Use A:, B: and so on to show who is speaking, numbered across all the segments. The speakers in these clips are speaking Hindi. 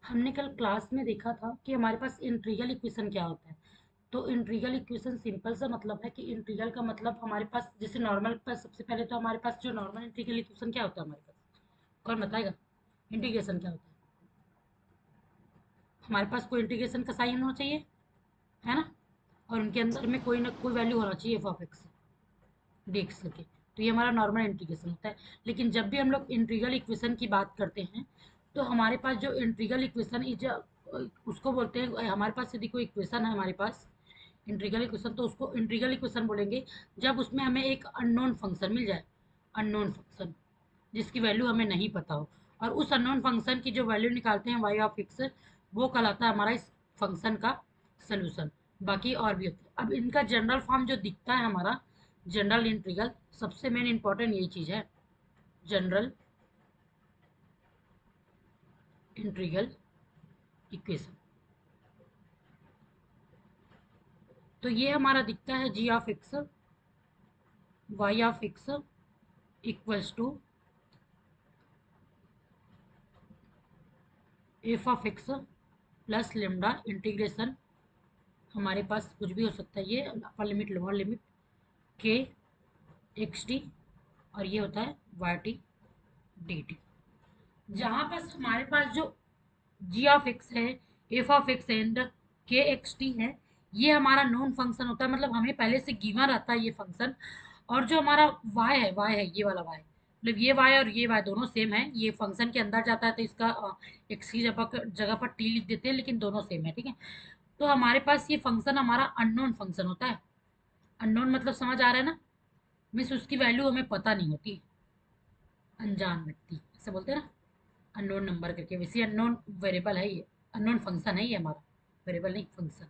A: हमने कल क्लास में देखा था कि हमारे पास इंटीग्रल इक्वेशन क्या होता है। तो इंटीग्रल इक्वेशन सिंपल सा मतलब है कि इंटीग्रल का मतलब हमारे पास जैसे नॉर्मल पर सबसे पहले तो हमारे पास जो नॉर्मल इंटीग्रल इक्वेशन क्या होता है हमारे पास, कौन बताएगा? इंटीग्रेशन क्या होता है? हमारे पास कोई इंटीग्रेशन का साइन होना चाहिए, है ना? और उनके अंदर में कोई ना कोई वैल्यू होना चाहिए एफ ऑफ एक्स डीएक्स के। तो ये हमारा नॉर्मल इंटीग्रेशन होता है। लेकिन जब भी हम लोग इंटीग्रल इक्वेशन की बात करते हैं तो हमारे पास जो इंटीग्रल इक्वेशन इज उसको बोलते हैं, हमारे पास यदि कोई इक्वेशन है हमारे पास इंटीग्रल इक्वेशन, तो उसको इंटीग्रल इक्वेशन बोलेंगे जब उसमें हमें एक अननोन फंक्शन मिल जाए। अननोन फंक्शन जिसकी वैल्यू हमें नहीं पता हो, और उस अननोन फंक्शन की जो वैल्यू निकालते हैं वाई ऑफ एक्स, वो कहलाता है हमारा इस फंक्शन का सोल्यूशन। बाकी और भी होते हैं। अब इनका जनरल फॉर्म जो दिखता है हमारा जनरल इंटीग्रल, सबसे मेन इंपॉर्टेंट यही चीज़ है, जनरल इंटीग्रल इक्वेशन। तो ये हमारा दिखता है जी of x Y of x equals to F of x plus lambda integration, हमारे पास कुछ भी हो सकता है, ये upper limit lower limit K x T, और ये होता है वाई टी डी टी। जहाँ पास हमारे पास जो जी ऑफ एक्स है, F of x and k x T है, ये हमारा नोन फंक्शन होता है, मतलब हमें पहले से गिवन रहता है ये फंक्शन। और जो हमारा वाई है ये वाला वाई, मतलब ये वाई और ये वाई दोनों सेम है, ये फंक्शन के अंदर जाता है तो इसका एक्स की जगह पर टी लिख देते हैं, लेकिन दोनों सेम है, ठीक है। तो हमारे पास ये फंक्शन हमारा अननोन फंक्शन होता है। अननोन मतलब समझ आ रहा है ना, मीन्स उसकी वैल्यू हमें पता नहीं होती, अनजान व्यक्ति ऐसे बोलते हैं ना, अननोन नंबर करके। वैसे अननोन वेरिएबल है ये, अननोन फंक्शन है ये हमारा, वेरिएबल नहीं फंक्शन।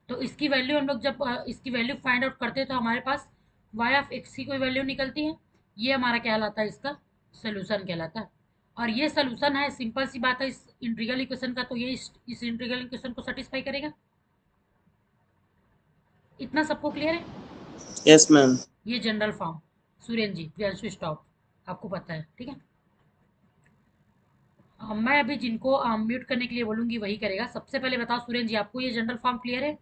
A: तो इसकी वैल्यू हम लोग जब इसकी वैल्यू फाइंड आउट करते हैं तो हमारे पास वाई ऑफ एक्स की कोई वैल्यू निकलती है, ये हमारा कहलाता है इसका सोल्यूशन कहलाता है। और ये सोल्यूशन है, सिंपल सी बात है इस इंटीग्रल इक्वेशन का, तो ये इस इंटीग्रल इक्वेशन को सेटिस्फाई करेगा। इतना सबको क्लियर है?
B: Yes ma'am.
A: ये जनरल फॉर्म। सुरेंद्र जी, प्रियांशु स्टॉप, आपको पता है, ठीक है। मैं अभी जिनको म्यूट करने के लिए बोलूंगी वही करेगा। सबसे पहले बताओ सुरेंद्र जी, आपको ये जनरल फॉर्म क्लियर है?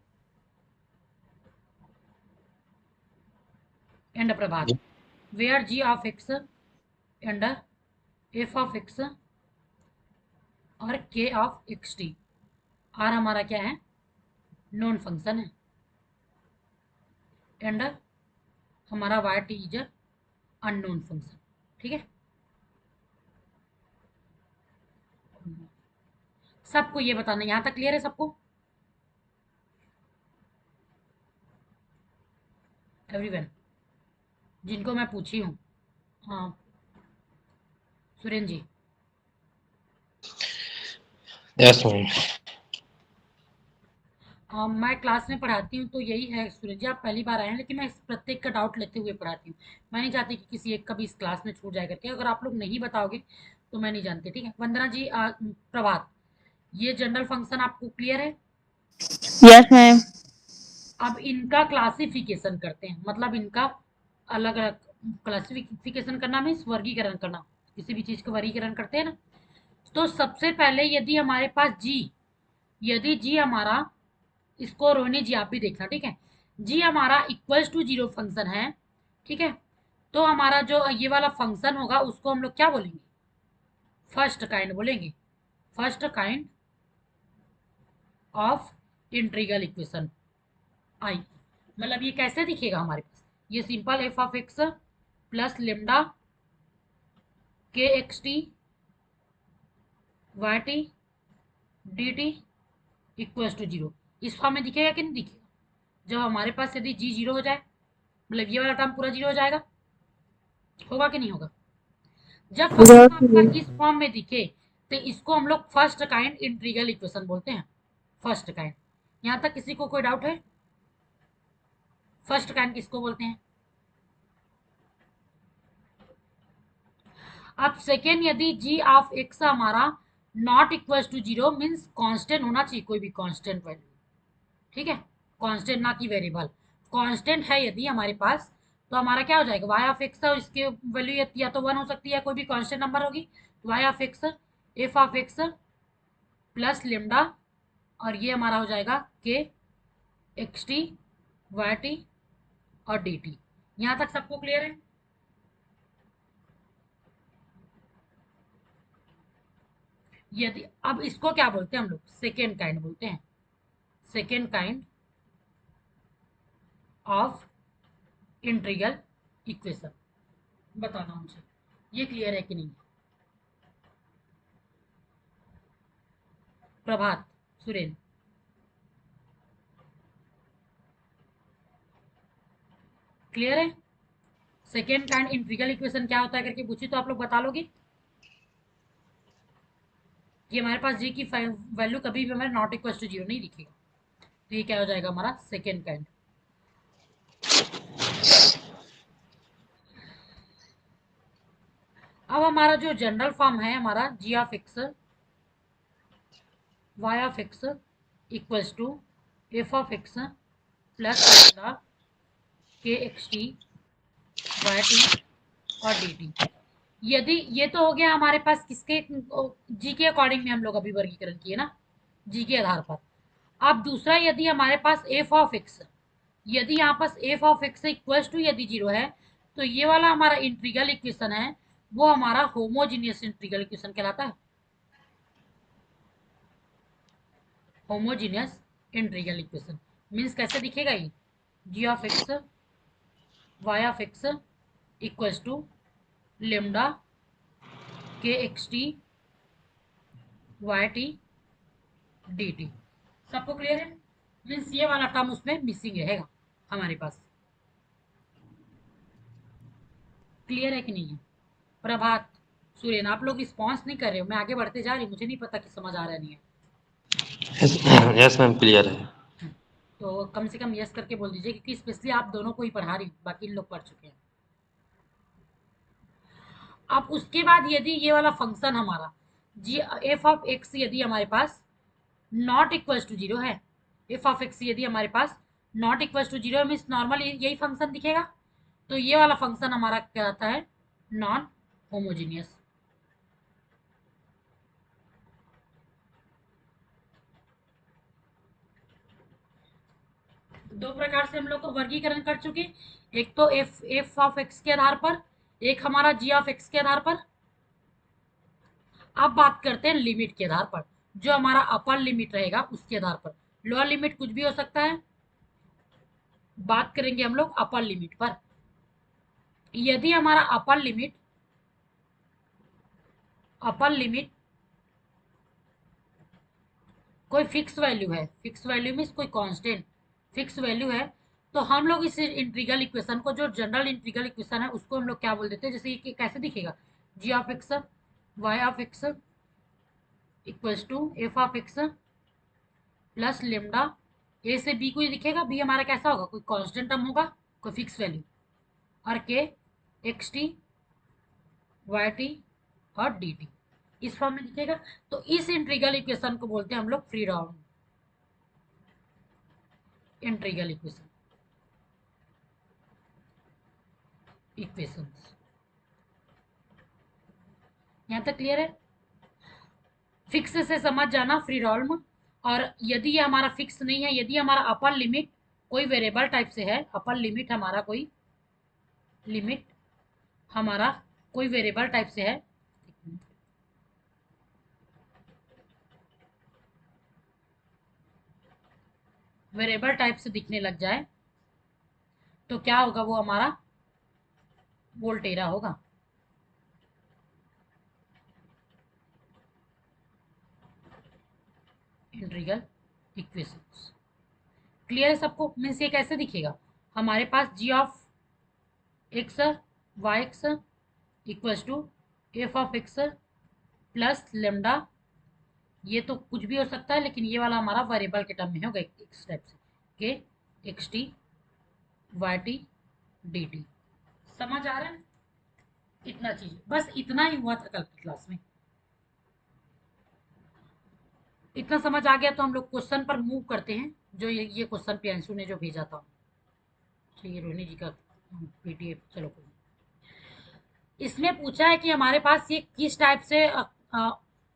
A: And Prabhat, where G of x and F of X और K of x T are हमारा क्या है, नॉन फंक्शन है, एंड हमारा Y T is unknown function, ठीक है। सबको ये बताना, यहाँ तक क्लियर है सबको? एवरीवन, जिनको मैं पूछी हूँ। हाँ सुरेंद्र जी।
C: Yes ma'am.
A: मैं क्लास में पढ़ाती हूँ तो यही है सूरज जी, आप पहली बार आए हैं, लेकिन मैं इस प्रत्येक का डाउट लेते हुए पढ़ाती हूँ। मैं नहीं चाहती कि किसी एक का भी इस क्लास में छूट जाए करके, अगर आप लोग नहीं बताओगे तो मैं नहीं जानती, ठीक है। वंदना जी, प्रभात, ये जनरल फंक्शन आपको क्लियर है?
D: Yes ma'am.
A: अब इनका क्लासिफिकेशन करते हैं, मतलब इनका अलग अलग क्लासिफिकेशन करना मीन्स वर्गीकरण करना, किसी भी चीज का वर्गीकरण करते हैं ना। तो सबसे पहले यदि हमारे पास जी, यदि जी हमारा, इसको रोहिणी जी आप भी देखना, ठीक है। जी हमारा इक्वल्स टू जीरो फंक्शन है, ठीक है। तो हमारा जो ये वाला फंक्शन होगा उसको हम लोग क्या बोलेंगे, फर्स्ट काइंड बोलेंगे, first kind of integral equation आई। मतलब ये कैसे दिखेगा हमारे पास, ये simple F of x plus lambda K x T Y T D T equals to zero, इस फॉर्म में दिखेगा कि नहीं दिखेगा? जब हमारे पास यदि जी जीरो हो जाए, मतलब ये वाला टर्म पूरा जीरो हो जाएगा, होगा कि नहीं होगा? जब फंक्शन आपका इस फॉर्म में दिखे तो इसको हम लोग फर्स्ट काइंड इंटीग्रल इक्वेशन बोलते हैं, फर्स्ट काइंड। यहां तक किसी को कोई डाउट है? फर्स्ट काइंड किसको बोलते हैं? अब सेकेंड, यदि जी ऑफ एक्स हमारा not equal to zero, means constant होना चाहिए, कोई भी कांस्टेंट वैल्यू, ठीक है। कांस्टेंट ना कि वेरिएबल, कांस्टेंट है यदि हमारे पास, तो हमारा क्या हो जाएगा, वाई ऑफ एक्स, और इसके वैल्यू या तो वन हो सकती है, कोई भी कांस्टेंट नंबर होगी, Y of x F of x plus lambda, और ये हमारा हो जाएगा K x T Y T और डी टी। यहां तक सबको क्लियर है? यदि अब इसको क्या बोलते हैं हम लोग? सेकेंड काइंड बोलते हैं, second kind of integral equation. बताना मुझे ये क्लियर है कि नहीं? प्रभात, सुरेन, क्लियर है? सेकेंड काइंड इंटीग्रल इक्वेशन क्या होता है करके पूछी तो आप लोग बता लोगे? ये हमारे पास जी की वैल्यू कभी भी हमारे नॉट इक्वल टू जीरो नहीं दिखेगा, तो ये क्या हो जाएगा हमारा सेकेंड काइंड। अब हमारा जो जनरल फॉर्म है हमारा G of x Y of x equals to F of x plus K x T Y T और डी टी। यदि ये तो हो गया हमारे पास किसके जी के अकॉर्डिंग में हम लोग अभी वर्गीकरण किए ना, जी के आधार पर। अब दूसरा, यदि हमारे पास एफ ऑफ एक्स, यदि यहाँ पास F of x equals to यदि जीरो है, तो ये वाला हमारा इंटीग्रल इक्वेशन है वो हमारा होमोजीनियस इंटीग्रल इक्वेशन कहलाता है। होमोजीनियस इंटीग्रल इक्वेशन मीन्स कैसे दिखेगा ये? G of x Y of x equals to lambda K x T Y T D T. सबको क्लियर है? मीन्स ये वाला टर्म उसमें मिसिंग रहेगा हमारे पास। क्लियर है कि नहीं है? प्रभात, सुरेन, आप लोग रिस्पॉन्स नहीं कर रहे हो, मैं आगे बढ़ते जा रही हूँ, मुझे नहीं पता कि समझ आ रहा नहीं है।
B: यस मैम, क्लियर है।
A: तो कम से कम यस करके बोल दीजिए, क्योंकि स्पेशली आप दोनों को ही पढ़ा रही हूँ, बाकी लोग पढ़ चुके हैं। अब उसके बाद यदि ये वाला फंक्शन हमारा जी एफ ऑफ एक्स यदि हमारे पास नॉट इक्वल टू जीरो है, एफ ऑफ एक्स यदि हमारे पास not equal to zero means normal यही फंक्शन दिखेगा, तो ये वाला फंक्शन हमारा कहलाता है नॉन होमोजीनियस। दो प्रकार से हम लोग को वर्गीकरण कर चुके, एक तो एफ ऑफ एक्स के आधार पर, एक हमारा जी ऑफ एक्स के आधार पर। अब बात करते हैं लिमिट के आधार पर, जो हमारा अपर लिमिट रहेगा उसके आधार पर। लोअर लिमिट कुछ भी हो सकता है, बात करेंगे हम लोग अपर लिमिट पर। यदि हमारा अपर लिमिट कोई फिक्स वैल्यू है, फिक्स वैल्यू मीन्स कोई कांस्टेंट फिक्स वैल्यू है, तो हम लोग इस इंटीग्रल इक्वेशन को, जो जनरल इंटीग्रल इक्वेशन है, उसको हम लोग क्या बोल देते हैं? जैसे ये कैसे दिखेगा? G of x Y of x equals to F of x plus lambda, a से बी को ही दिखेगा। बी हमारा कैसा होगा? कोई कांस्टेंट टर्म होगा, कोई फिक्स वैल्यू, और के एक्स टी वाई टी और डी टी इस फॉर्म में दिखेगा। तो इस इंटीग्रल इक्वेशन को बोलते हैं हम लोग फ्री राउंड इंटीग्रल इक्वेशंस। यहां तक क्लियर है? फिक्स से समझ जाना फ्री रॉल्म। और यदि ये हमारा फिक्स नहीं है, यदि हमारा अपर लिमिट कोई वेरिएबल टाइप से है, अपर लिमिट हमारा कोई लिमिट हमारा कोई वेरिएबल टाइप से है, वेरिएबल टाइप से दिखने लग जाए, तो क्या होगा? वो हमारा वोल्टेरा होगा। इंटीग्रल इक्वेशंस क्लियर है सबको? मीन्स ये कैसे दिखेगा? हमारे पास g of x y x equals to F of x plus lambda, ये तो कुछ भी हो सकता है, लेकिन ये वाला हमारा वेरिएबल के टर्म में होगा एक स्टेप से, K x T Y T D T. समझ आ रहा है? इतना चीज, बस इतना ही हुआ था कल की क्लास में। इतना समझ आ गया तो हम लोग क्वेश्चन पर मूव करते हैं, जो ये क्वेश्चन प्रियांशु ने जो भेजा था। ये रोहिणी जी का पीडीएफ, चलो कोई। इसमें पूछा है कि हमारे पास ये किस टाइप से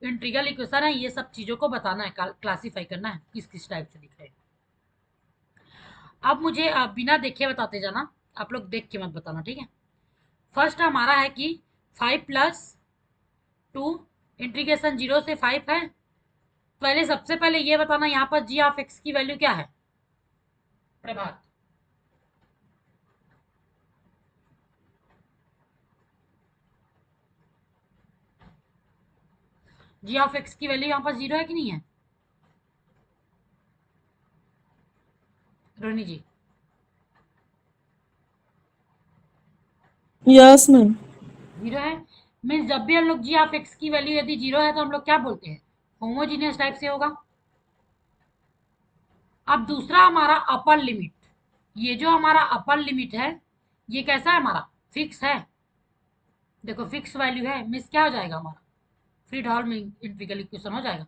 A: इंटीग्रल इक्वेशन है, ये सब चीजों को बताना है, क्लासीफाई करना है किस किस टाइप से दिख रहे हैं। अब मुझे बिना देखे बताते जाना, आप लोग देख के मत बताना, ठीक है। फर्स्ट हमारा है कि 5+2 इंटीग्रेशन 0 से 5 है। पहले सबसे पहले ये बताना यहाँ पर जी ऑफ एक्स की वैल्यू क्या है, प्रभात। जी ऑफ एक्स की वैल्यू यहाँ पर 0 है कि नहीं है, रोनी जी?
D: Yes ma'am.
A: 0 है। मीन्स जब भी हम लोग जी ऑफ एक्स की वैल्यू यदि 0 है तो हम लोग क्या बोलते हैं, होमोजीनियस टाइप से होगा। अब दूसरा हमारा अपर लिमिट, ये जो हमारा अपर लिमिट है ये कैसा है, हमारा फिक्स है। देखो फिक्स वैल्यू है, मीन्स क्या हो जाएगा हमारा, फ्रीडहोल्म इंटीग्रल इक्वेशन हो जाएगा,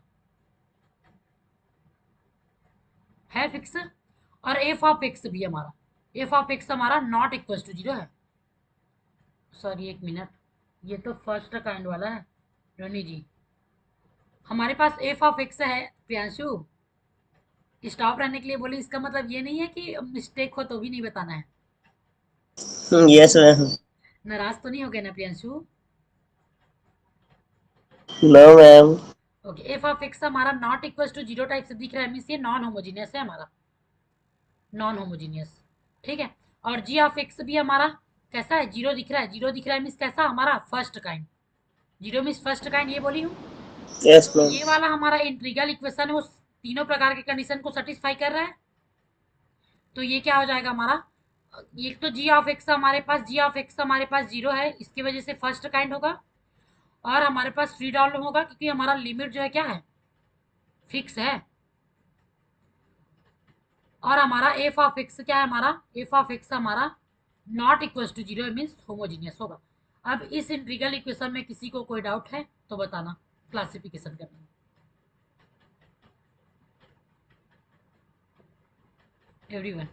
A: है फिक्स। और एफ ऑफ एक्स भी हमारा, एफ ऑफ एक्स हमारा नॉट इक्वल टू 0 है। सॉरी एक मिनट, ये तो फर्स्ट काइंड वाला है रोनी जी। हमारे पास एफ ऑफ एक्स है, प्रियांशु स्टॉप रहने के लिए बोली, इसका मतलब ये नहीं है कि मिस्टेक हो तो भी नहीं बताना है।
B: Yes ma'am.
A: नाराज तो नहीं हो गए ना Priyanshu?
B: No ma'am.
A: Okay, F of X हमारा नॉट इक्वल टू 0 टाइप से दिख रहा है, मीन्स ये नॉन होमोजीनियस है हमारा, नॉन होमोजीनियस, ठीक है। और जी ऑफ एक्स भी हमारा कैसा है, 0 दिख रहा है, 0 दिख रहा है मीन्स कैसा हमारा first kind, 0 means first kind, ये बोली हूँ।
B: यस
A: तो
B: मैम।
A: ये वाला हमारा इंटीग्रल इक्वेशन है, वो तीनों प्रकार के कंडीशन को सेटिस्फाई कर रहा है। तो ये क्या हो जाएगा हमारा, एक तो जी ऑफ एक्स हमारे पास, जी ऑफ एक्स हमारे पास 0 है, इसकी वजह से फर्स्ट काइंड होगा। और हमारे पास फ्री डॉल होगा क्योंकि हमारा लिमिट जो है क्या है, फिक्स है। और हमारा एफ ऑफ एक्स क्या है, हमारा एफ ऑफ एक्स हमारा not equal to 0 means homogeneous होगा। अब इस इंटीग्रल इक्वेशन में किसी को कोई डाउट है तो बताना, क्लासिफिकेशन करना है एवरीवन।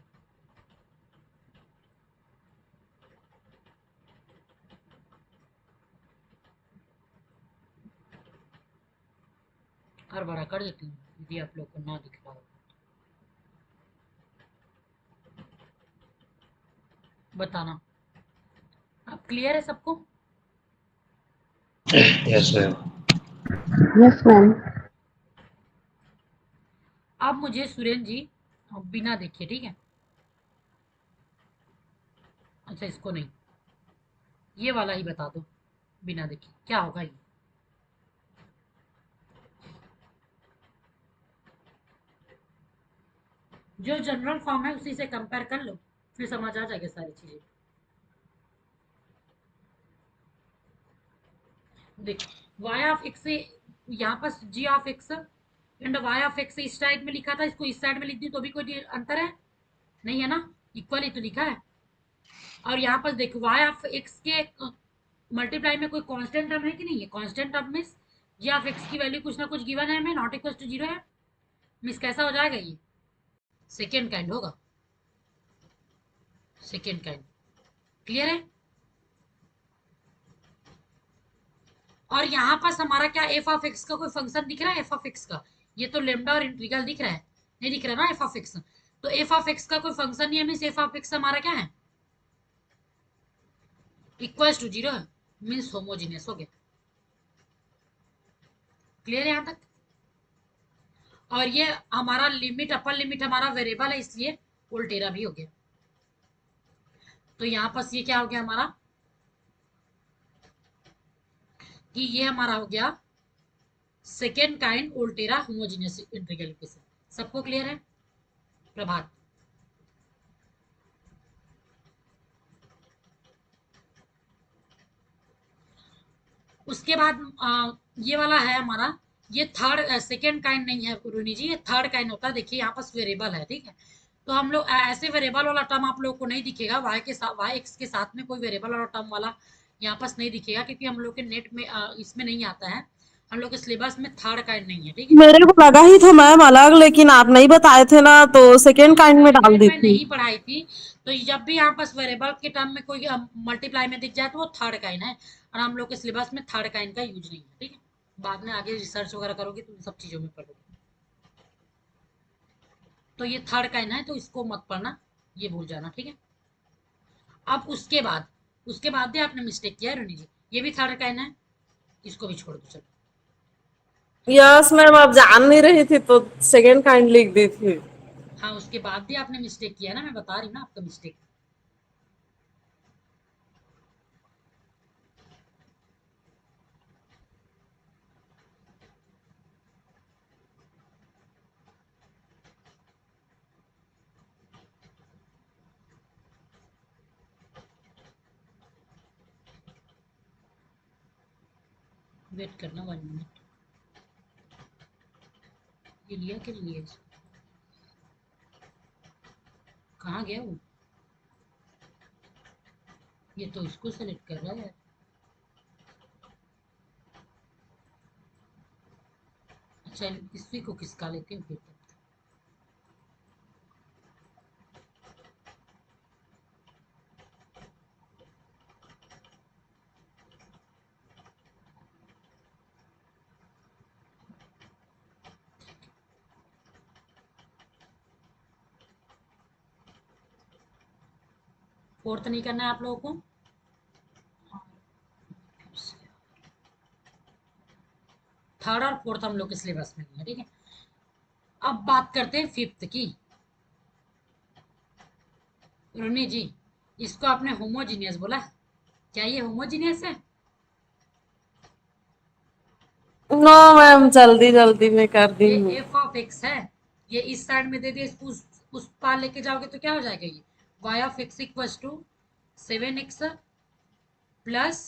A: और बड़ा कर देती हूँ यदि आप लोग को ना दिख रहा हो, बताना। अब क्लियर है सबको?
B: Yes ma'am.
D: Yes ma'am.
A: अब मुझे सुरेंद्र जी बिना देखे, ठीक है, अच्छा इसको नहीं, ये वाला ही बता दो बिना देखे क्या होगा ये। जो जनरल फॉर्म है उसी से कंपेयर कर लो, फिर समझ आ जाएगी सारी चीजें। देख, y ऑफ एक्स, यहाँ पर g of x and y of x इस साइड में लिखा था, इसको इस साइड में लिख दी तो भी कोई अंतर है नहीं, है ना, इक्वल ही तो लिखा है। और यहाँ पर देखो y ऑफ एक्स के मल्टीप्लाई में कोई कांस्टेंट टर्म है कि नहीं है, constant term means g of X की वैल्यू कुछ ना कुछ गिवन है हमें, नॉट इक्वल टू 0 है, मींस कैसा हो जाएगा ये, सेकेंड काइंड होगा, सेकेंड काइंड। क्लियर है? और यहाँ पास हमारा क्या एफ ऑफ एक्स का कोई फंक्शन दिख रहा है, एफ ऑफ एक्स का, ये तो लेमडा और इंटीग्रल दिख रहा है, नहीं दिख रहा ना एफ ऑफ एक्स, तो एफ ऑफ एक्स का कोई फंक्शन नहीं है, मीन्स एफ ऑफ एक्स हमारा क्या है, इक्वल टू 0 है, मीन्स होमोजीनियस हो गया। क्लियर है यहाँ तक? और ये हमारा लिमिट, अपर लिमिट हमारा वेरिएबल है इसलिए उल्टेरा भी हो गया। तो यहाँ पास ये क्या हो गया हमारा, कि ये हमारा हो गया second kind Volterra homogeneous integral equation. सबको क्लियर है? प्रभात। उसके बाद ये वाला है हमारा, ये थर्ड सेकेंड काइंड नहीं है रुनी जी, ये थर्ड काइंड होता है। देखिए यहाँ पास वेरिएबल है, ठीक है, तो हम लोग ऐसे वेरिएबल वाला टर्म आप लोग को नहीं दिखेगा, वाई के साथ, वाई एक्स के साथ में कोई वेरिएबल वाला टर्म वाला यहाँ पास नहीं दिखेगा, क्योंकि हम लोग के नेट में इसमें नहीं आता है, हम लोग के सिलेबस में थर्ड काइंड नहीं है, ठीक है।
D: मेरे को लगा ही था मैम अलग, लेकिन आप नहीं बताए थे ना तो सेकेंड काइंड में डाल
A: पहले
D: दी
A: मैं
D: थी।
A: नहीं पढ़ाई थी, तो जब भी यहाँ पास वेरिएबल के टर्म में कोई मल्टीप्लाई में दिख जाए तो वो थर्ड काइंड है, और हम लोग के सिलेबस में थर्ड काइंड का यूज नहीं है, ठीक है, बाद में आगे रिसर्च वगैरह करोगे तो इन सब चीजों में पढ़ोगे। तो ये थर्ड काइंड है, तो इसको मत पढ़ना, ये भूल जाना, ठीक है। अब उसके बाद भी आपने मिस्टेक किया है रोनी जी, ये भी थर्ड काइंड है, इसको भी छोड़ दो चलो।
D: यस मैम, आप जान नहीं रही थी तो सेकेंड काइंड लिख दी थी।
A: हाँ, उसके बाद भी आपने मिस्टेक किया ना, मैं बता रही हूँ ना आपका मिस्टेक। वेट करना 1 मिनट। ये लिया कि नहीं लिया इसको? कहाँ गया वो? ये तो इसको सेलेक्ट कर रहा है। अच्छा, इसी को किसका लेते हैं फिर। फोर्थ नहीं करना है आप लोगों को। थर्ड और फोर्थ हम लोग के सिलेबस में नहीं है, ठीक है। अब बात करते हैं फिफ्थ की। रुनी जी, इसको आपने होमोजीनियस बोला, क्या ये होमोजीनियस है?
D: नो मैम, जल्दी जल्दी में कर दी
A: ये
D: हूँ।
A: एफ ऑफ एक्स है, ये इस साइड में दे दिए, इसको उस पार लेके जाओगे तो क्या हो जाएगा, ये Y of X equal to 7x plus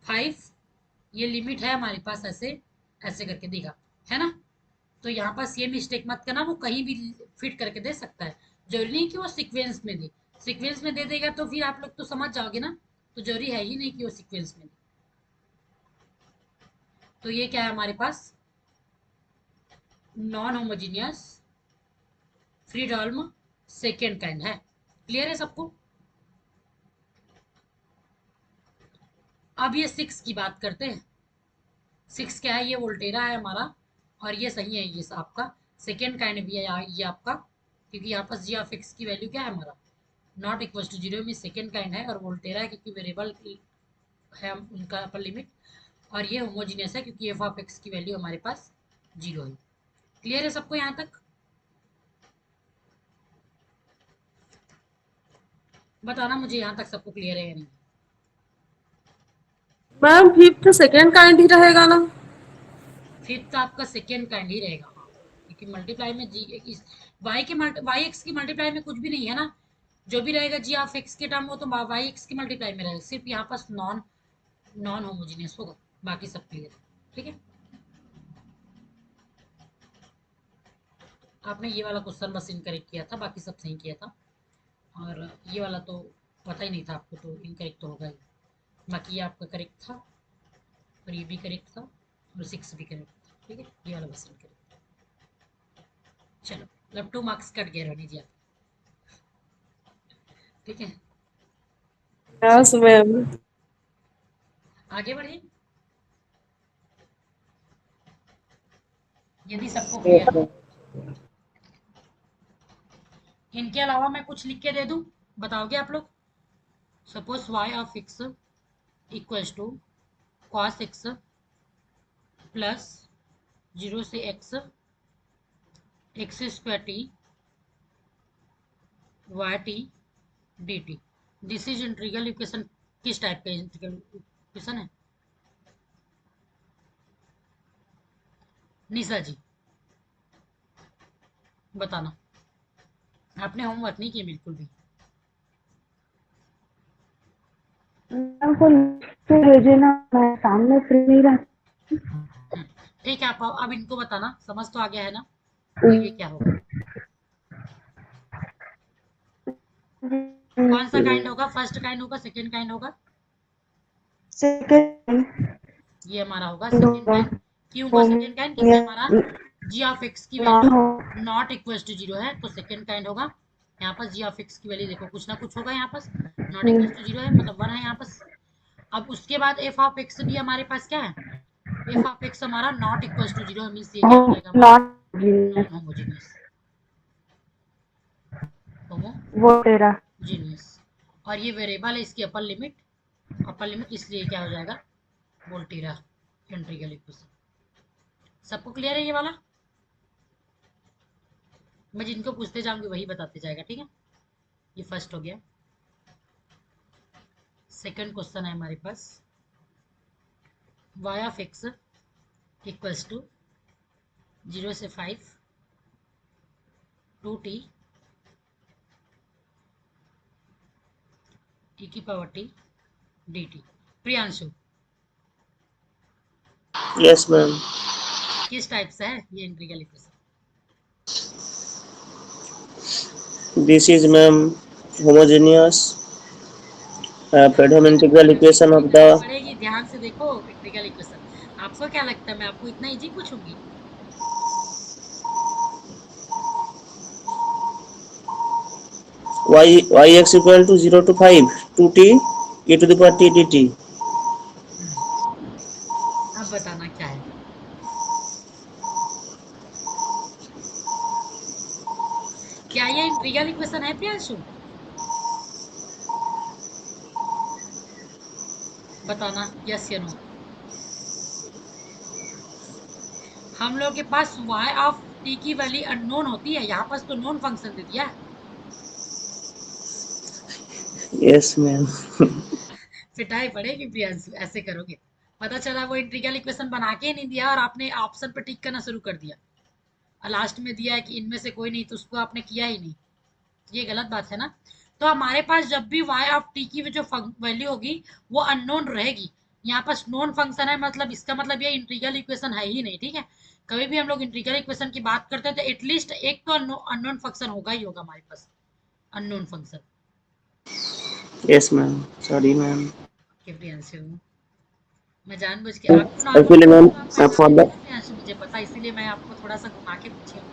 A: 5। ये लिमिट है हमारे पास, ऐसे ऐसे करके देगा, है ना। तो यहाँ पास ये मिस्टेक मत करना, वो कहीं भी फिट करके दे सकता है, जरूरी नहीं कि वो सीक्वेंस में दे। सीक्वेंस में दे देगा तो फिर आप लोग तो समझ जाओगे ना, तो जरूरी है ही नहीं कि वो सीक्वेंस में दे। तो ये क्या है हमारे पास, नॉन होमोजीनियस फ्रीडॉल्म सेकेंड काइंड है। क्लियर है सबको? अब ये 6 की बात करते हैं। 6 क्या है, ये वोल्टेरा है हमारा, और ये सही है, ये आपका सेकेंड काइंड भी है ये आपका, क्योंकि यहाँ पर जी ऑफ एक्स की वैल्यू क्या है हमारा, नॉट इक्वल टू 0 में सेकेंड काइंड है, और वोल्टेरा है क्योंकि वेरिएबल है उनका अपर लिमिट, और ये होमोजीनियस है क्योंकि एफ ऑफ एक्स की वैल्यू हमारे पास 0 है। क्लियर है सबको यहाँ तक? बताना मुझे यहाँ तक सबको क्लियर है या नहीं।
D: Ma'am fifth second kind he रहेगा ना?
A: फिफ्थ आपका सेकेंड काइंड ही रहेगा, हाँ, क्योंकि मल्टीप्लाई में जी इस वाई एक्स की मल्टीप्लाई में कुछ भी नहीं है ना, जो भी रहेगा जी ऑफ एक्स के टर्म वो तो वाई एक्स की मल्टीप्लाई में रहेगा, सिर्फ यहाँ पास नॉन नॉन होमोजीनियस होगा, बाकी सब क्लियर है, ठीक है। आपने ये वाला क्वेश्चन बस इनकरेक्ट किया था, बाकी सब सही किया था, और ये वाला तो पता ही नहीं था आपको, तो इनकरेक्ट तो होगा ही, बाकी ये आपका करेक्ट था, और ये भी करेक्ट था, और 6 भी करेक्ट था, ठीक है। ये वाला बस इनकरेक्ट। चलो, मतलब 2 मार्क्स कट गए रानी जी आप, ठीक है।
D: यस
A: चलो
D: मैम।
A: आगे बढ़े, यदि सबको क्लियर है। इनके अलावा मैं कुछ लिख के दे दूं, बताओगे आप लोग? Suppose Y of x equals to cos X plus 0 से X square T Y T D T. This is integral equation. किस टाइप का इंटीग्रल इक्वेशन है निशा जी, बताना। आपने होमवर्क नहीं किया बिल्कुल भी।
C: मैम को भेजे ना, मैं सामने फ्री नहीं रहती।
A: ठीक है, आप अब इनको बताना, समझ तो आ गया है ना। तो ये क्या होगा, कौन सा काइंड होगा, फर्स्ट काइंड होगा सेकंड काइंड होगा?
C: सेकेंड
A: ये हमारा होगा सेकंड
C: होगा,
A: काइंड। क्यों होगा सेकंड काइंड, क्योंकि हमारा जी ऑफ एक्स की
C: नॉन
A: वैल्यू
C: हो।
A: नॉट इक्वल टू 0 है, तो सेकंड काइंड होगा। यहाँ पर जी ऑफ एक्स की वैल्यू देखो कुछ ना कुछ होगा, यहाँ पर नॉट इक्वल टू 0 है मतलब 1 है यहाँ पर। अब उसके बाद एफ ऑफ एक्स भी हमारे पास क्या है, एफ ऑफ एक्स हमारा नॉट इक्वल टू 0 मीन्स ये क्या हो जाएगा हमारा
C: नॉट
A: नॉन होमोजेनियस
C: वो तेरा
A: होमोजेनियस। और ये वेरिएबल है इसकी अपर लिमिट इसलिए क्या हो जाएगा वोल्टेरा इंटीग्रल इक्वेशन। सबको क्लियर है ये वाला? मैं जिनको पूछते जाऊंगी वही बताते जाएगा, ठीक है। ये फर्स्ट हो गया। सेकंड क्वेश्चन है हमारे पास y of x equals to 0 से 5 2t e की power t dt। Priyanshu
B: Yes, ma'am.
A: किस टाइप से है ये integral equation?
B: This is, ma'am, homogeneous Pradham integral equation of the
A: पड़ेगी, ध्यान से देखो इंटीग्रल इक्वेशन। आपको क्या लगता है मैं आपको इतना इजी पूछूंगी?
B: yx equal to 0 to 5 2t e to the power t dt.
A: अब बताना क्या है। क्या ये इंटीग्रल इक्वेशन है प्रियांशु? बताना यस या नो। हम लोग के पास y ऑफ t की वैल्यू अननोन होती है, यहाँ पास तो नोन फंक्शन दे दिया।
B: Yes, ma'am.
A: पिटाई पड़ेगी प्रियांशु, ऐसे करोगे पता चला वो इंटीग्रल इक्वेशन बना के नहीं दिया और आपने ऑप्शन पे टिक करना शुरू कर दिया और लास्ट में दिया है कि इनमें से कोई नहीं, तो उसको आपने किया ही नहीं। ये गलत बात है ना। तो हमारे पास जब भी y ऑफ t की जो वैल्यू होगी वो अननोन रहेगी। यहाँ पास नॉन फंक्शन है, मतलब इसका मतलब ये इंटीग्रल इक्वेशन है ही नहीं, ठीक है। कभी भी हम लोग इंटीग्रल इक्वेशन की बात करते हैं तो एटलीस्ट एक तो अननोन फंक्शन होगा ही होगा हमारे पास, unknown function.
B: Yes, ma'am. Sorry, ma'am.
A: Priyanshu मैं जानबूझ के आपको नॉर्मल
B: Actually, ma'am,
A: क्वेश्चन तो आप पहचान
B: for
A: लेते
B: the
A: ना प्रियांशु, मुझे पता, इसीलिए मैं आपको थोड़ा सा घुमा के पूछी हूँ।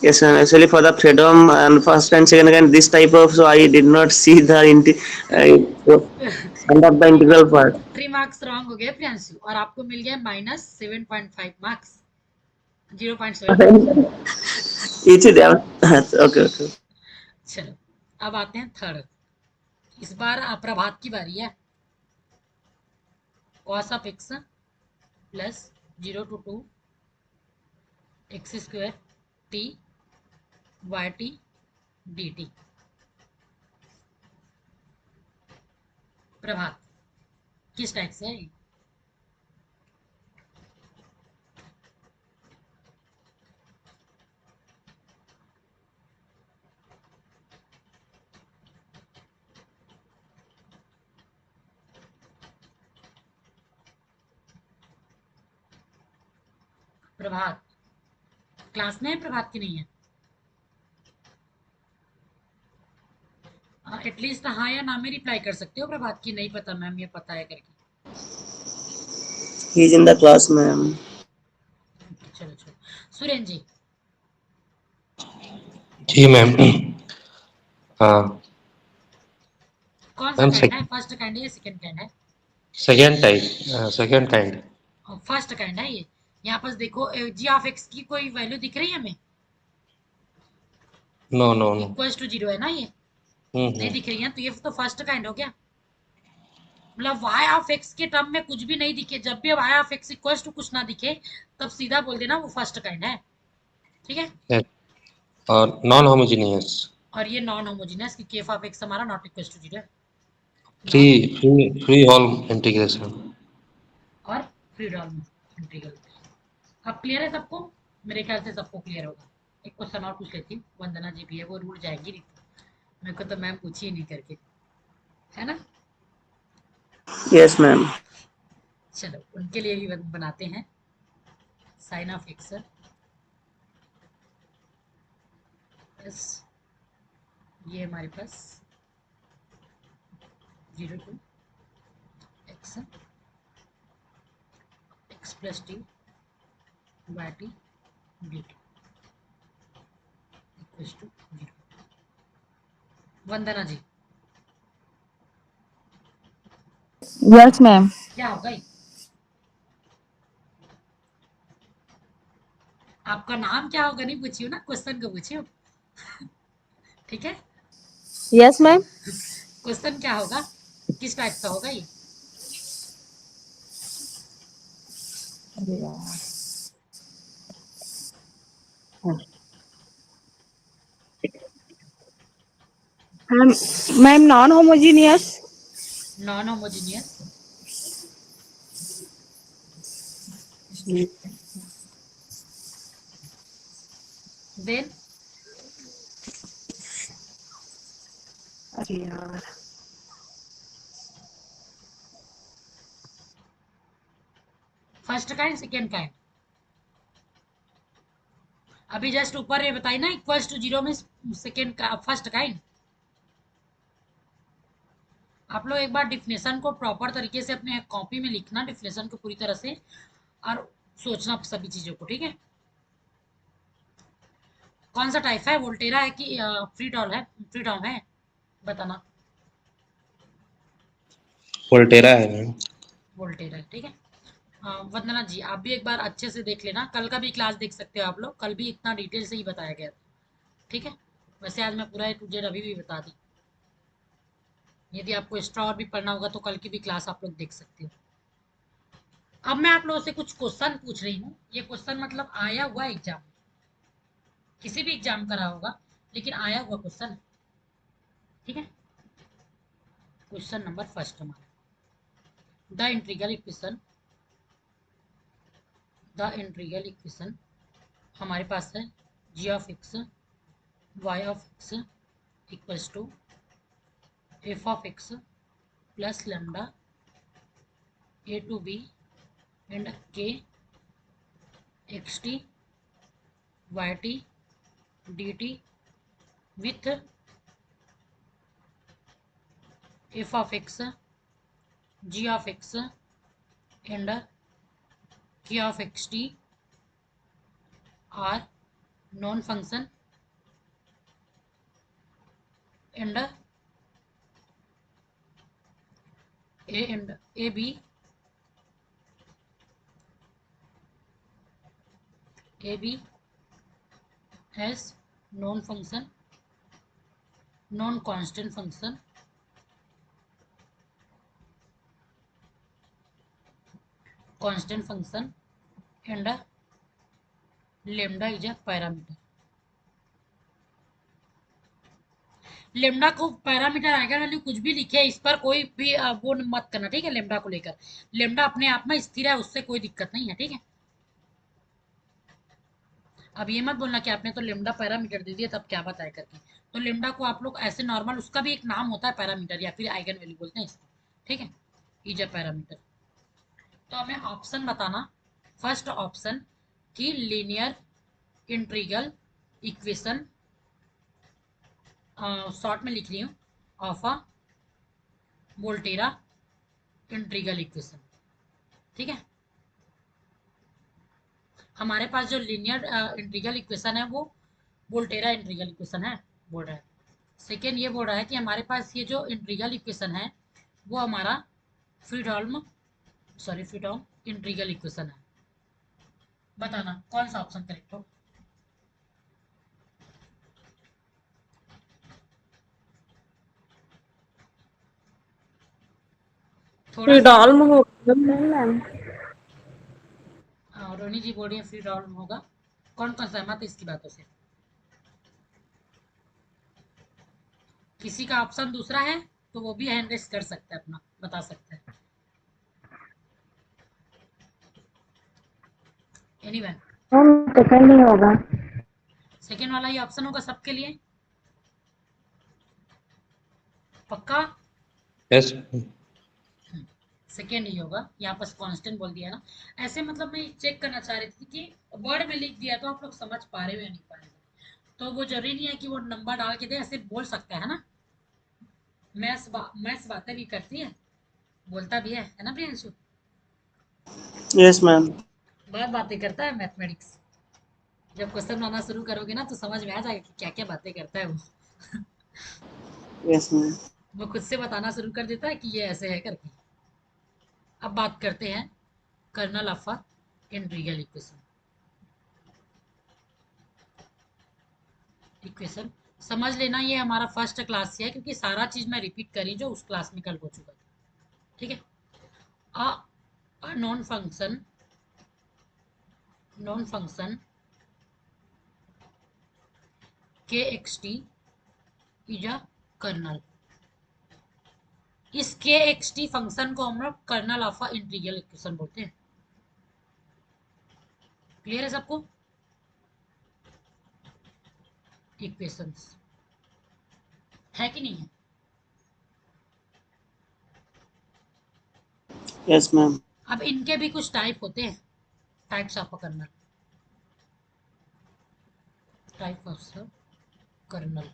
B: yes, ma'am. Actually, for the freedom and first and second kind this type of, so I did not see the end of the integral part.
A: 3 marks wrong हो गए प्रियांशु और आपको मिल गया -7.5 marks, 0.7।
B: Each them. Okay, okay.
A: चलो अब आते हैं थर्ड। इस बार प्रभात की बारी है। cos of x plus 0 to 2 x square t y t dt। प्रभात किस टाइप से है? प्रभात क्लास में है, प्रभात की नहीं है? एटलीस्ट हाँ या ना में रिप्लाई कर सकते हो। प्रभात की नहीं पता मैम, ये पता है करके।
B: He is in the class, ma'am.
A: चलो चलो सुरेन जी।
E: जी मैम। हाँ
A: कौन सा
E: मैम,
A: काइंड है, फर्स्ट काइंड है या सेकंड काइंड है?
E: Second type, second kind.
A: First kind है ये। यहाँ पास देखो जी ऑफ एक्स की कोई वैल्यू दिख रही है हमें?
E: No no no.
A: Equals to 0 है ना ये? नहीं दिख रही है तो ये तो फर्स्ट काइंड हो गया। मतलब y ऑफ x के टर्म में कुछ भी नहीं दिखे, जब भी y of x equals to कुछ ना दिखे तब सीधा बोल देना वो फर्स्ट काइंड है, ठीक है।
E: और नॉन होमोजीनियस।
A: और ये नॉन होमोजेनियस क्योंकि f ऑफ x हमारा नॉट इक्वल्स टू 0 है।
E: फ्री फ्री फ्री होल इंटीग्रेशन।
A: और फ्रीडम इंटीग्रल। अब क्लियर है सबको? मेरे ख्याल से सबको क्लियर होगा। एक क्वेश्चन और पूछ लेती हूँ, वंदना जी भी है, वो रूठ जाएंगी नहीं तो। मेरे को तो मैम पूछी ही नहीं करके, है ना।
B: Yes, ma'am.
A: चलो उनके लिए भी बनाते हैं। साइन ऑफ एक्स प्लस ये हमारे पास 0 to x x plus T y t dt equals to 0। Vandana ji
C: yes ma'am.
A: क्या होगा ये? आपका नाम क्या होगा नहीं पूछियो ना, क्वेश्चन को पूछियो। ठीक है,
D: यस मैम।
A: क्वेश्चन क्या होगा, किस टाइप का होगा ये?
C: Ma'am non homogeneous.
A: Non homogeneous. Then
C: अरे यार,
A: फर्स्ट काइंड, सेकेंड काइंड। अभी जस्ट ऊपर ये बताई ना, इक्वल्स टू जीरो में सेकेंड का फर्स्ट काइंड। आप लोग एक बार डिफिनेशन को प्रॉपर तरीके से अपने कॉपी में लिखना, डिफिनेशन को पूरी तरह से, और सोचना सभी चीजों को, ठीक है। कौन सा टाइप है, वोल्टेरा है कि फ्रीडॉल है, फ्रीडॉम है, बताना।
E: वोल्टेरा है मैम।
A: वोल्टेरा है, ठीक है। वंदना जी आप भी एक बार अच्छे से देख लेना, कल का भी क्लास देख सकते हो आप लोग, कल भी इतना डिटेल से ही बताया गया था, ठीक है। वैसे आज मैं पूरा A to Z अभी भी बता दी। यदि आपको एक्स्ट्रा और भी पढ़ना होगा तो कल की भी क्लास आप लोग देख सकते हो। अब मैं आप लोगों से कुछ क्वेश्चन पूछ रही हूँ, ये क्वेश्चन मतलब आया हुआ एग्जाम, किसी भी एग्जाम का रहा होगा, लेकिन आया हुआ क्वेश्चन, ठीक है। क्वेश्चन नंबर फर्स्ट हमारा, the integral equation, the integral equation हमारे पास है जी of x Y of x equals to F of x plus lambda a to b and k x T Y T D t with f of x g of x and k of xt are known function and a and ab as known function, non constant function, constant function and a lambda is a parameter। Lambda को पैरामीटर आइगन वैल्यू कुछ भी लिखे, इस पर कोई भी वो मत करना, ठीक है। लेमडा को लेकर, लेमडा अपने आप में स्थिर है, उससे कोई दिक्कत नहीं है, ठीक है। अब ये मत बोलना कि आपने तो लेमडा पैरामीटर दे दिया तब क्या बताया करके। तो लेमडा को आप लोग ऐसे नॉर्मल, उसका भी एक नाम होता है पैरामीटर, या फिर आइगन वैल्यू बोलते हैं इसको, ठीक है। Is a parameter. तो हमें ऑप्शन बताना, फर्स्ट ऑप्शन की लीनियर इंटीग्रल इक्वेशन, शॉर्ट में लिख रही हूँ, of a Volterra integral equation, ठीक है। हमारे पास जो लीनियर इंटीग्रल इक्वेशन है वो वोल्टेरा इंटीग्रल इक्वेशन है, बोल रहा है। सेकेंड ये बोल रहा है कि हमारे पास ये जो इंटीग्रल इक्वेशन है वो हमारा फ्रीडॉल्म, सॉरी फ्रीडॉल्म इंटीग्रल इक्वेशन है। बताना कौन सा ऑप्शन करेक्ट हो। थोड़ा सा
D: फ्रीडॉल्म हो।
C: नहीं मैम।
A: रोनी जी बोल रही है फ्रीडॉल्म होगा। कौन कौन सहमत है इसकी बातों से? किसी का ऑप्शन दूसरा है तो वो भी हैंड रेस कर सकता है, अपना बता सकता है। एनीवन,
C: सेकंड नहीं होगा।
A: सेकेंड वाला ही ऑप्शन होगा सबके लिए, पक्का?
E: यस।
A: सेकेंड ही होगा, यहाँ पर कांस्टेंट बोल दिया ना, ऐसे मतलब मैं चेक करना चाह रही थी कि वर्ड में लिख दिया तो आप लोग समझ पा रहे हो या नहीं पा रहे हो। तो वो जरूरी नहीं है कि वो नंबर डाल के दे, ऐसे बोल सकता है ना। मैथ्स बातें भी करती है, बोलता भी है ना प्रियांशु?
B: Yes, ma'am.
A: बहुत बातें करता है मैथमेटिक्स। जब क्वेश्चन बनाना शुरू करोगे ना तो समझ में आ जाएगा कि क्या क्या बातें करता है वो।
B: Yes, ma'am.
A: वो खुद से बताना शुरू कर देता है कि ये ऐसे है करके। अब बात करते हैं kernel of integral equation. Equation समझ लेना, ये हमारा फर्स्ट क्लास है क्योंकि सारा चीज मैं रिपीट करी जो उस क्लास में कल हो चुका था, ठीक है। A known function K x T is a kernel. इस के एक्स टी फंक्शन को हम लोग kernel of a integral equation बोलते हैं। क्लियर है सबको? इक्वेशंस है कि नहीं है?
B: Yes ma'am.
A: अब इनके भी कुछ टाइप होते हैं, types of kernel, type of kernel.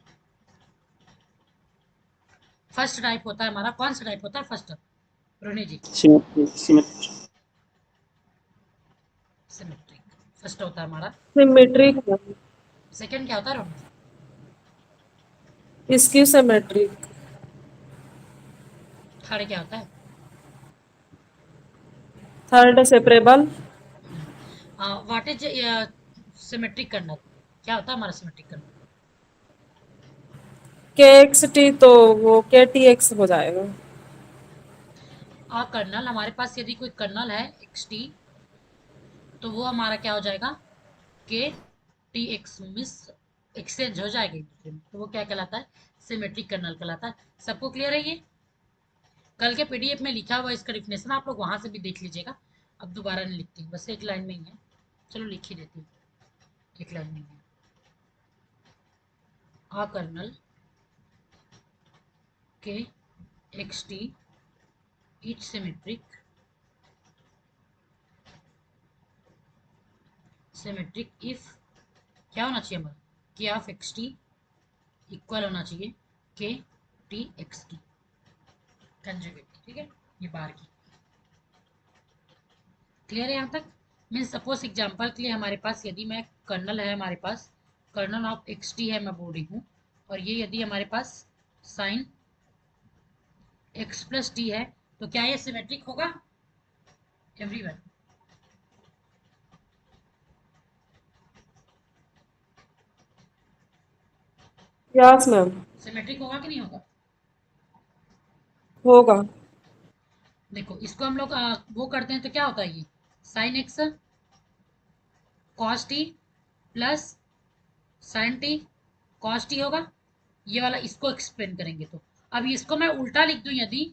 A: First type होता है हमारा, कौन सा टाइप होता है first? Roni ji.
B: Symmetric.
A: Symmetric first होता है हमारा।
D: सिमेट्रिक,
A: सेकंड क्या होता है रोनी?
D: स्क्यू सिमेट्रिक,
A: थर्ड क्या होता है?
D: Third separable,
A: what is symmetric kernel? क्या होता है हमारा symmetric kernel?
D: K x T तो वो के टी एक्स हो जाएगा।
A: कर्नल हमारे पास यदि कोई कर्नल है एक्स टी, तो वो हमारा क्या हो जाएगा? के टी एक्स मिस एक्सचेंज हो जाएगा एक दूसरे में, तो वो क्या कहलाता है? सिमेट्रिक कर्नल कहलाता है। सबको क्लियर है ये? कल के पीडीएफ में लिखा हुआ इसका डिफिनेशन, आप लोग वहां से भी देख लीजिएगा। अब दोबारा नहीं लिखती, बस एक लाइन में ही है, चलो लिख ही देती हूँ, एक लाइन में ही है। आ colonel K x T is symmetric if क्या होना चाहिए हमारा? के ऑफ एक्स टी इक्वल होना चाहिए के टी एक्स टी कंजुगेट, ठीक है। ये बार की क्लियर है यहाँ तक? मीन सपोज एग्जांपल के लिए हमारे पास यदि मैं कर्नल है, हमारे पास कर्नल ऑफ एक्स टी है मैं बोल रही हूँ, और ये यदि हमारे पास साइन एक्स प्लस टी है, तो क्या ये सिमेट्रिक होगा एवरीवन?
D: यस मैम,
A: सिमेट्रिक होगा कि नहीं होगा?
D: होगा।
A: देखो इसको हम लोग वो करते हैं तो क्या होता है, ये sign X cos T plus sign T cos T होगा, ये वाला इसको एक्सप्लेन करेंगे। तो अब इसको मैं उल्टा लिख दूं यदि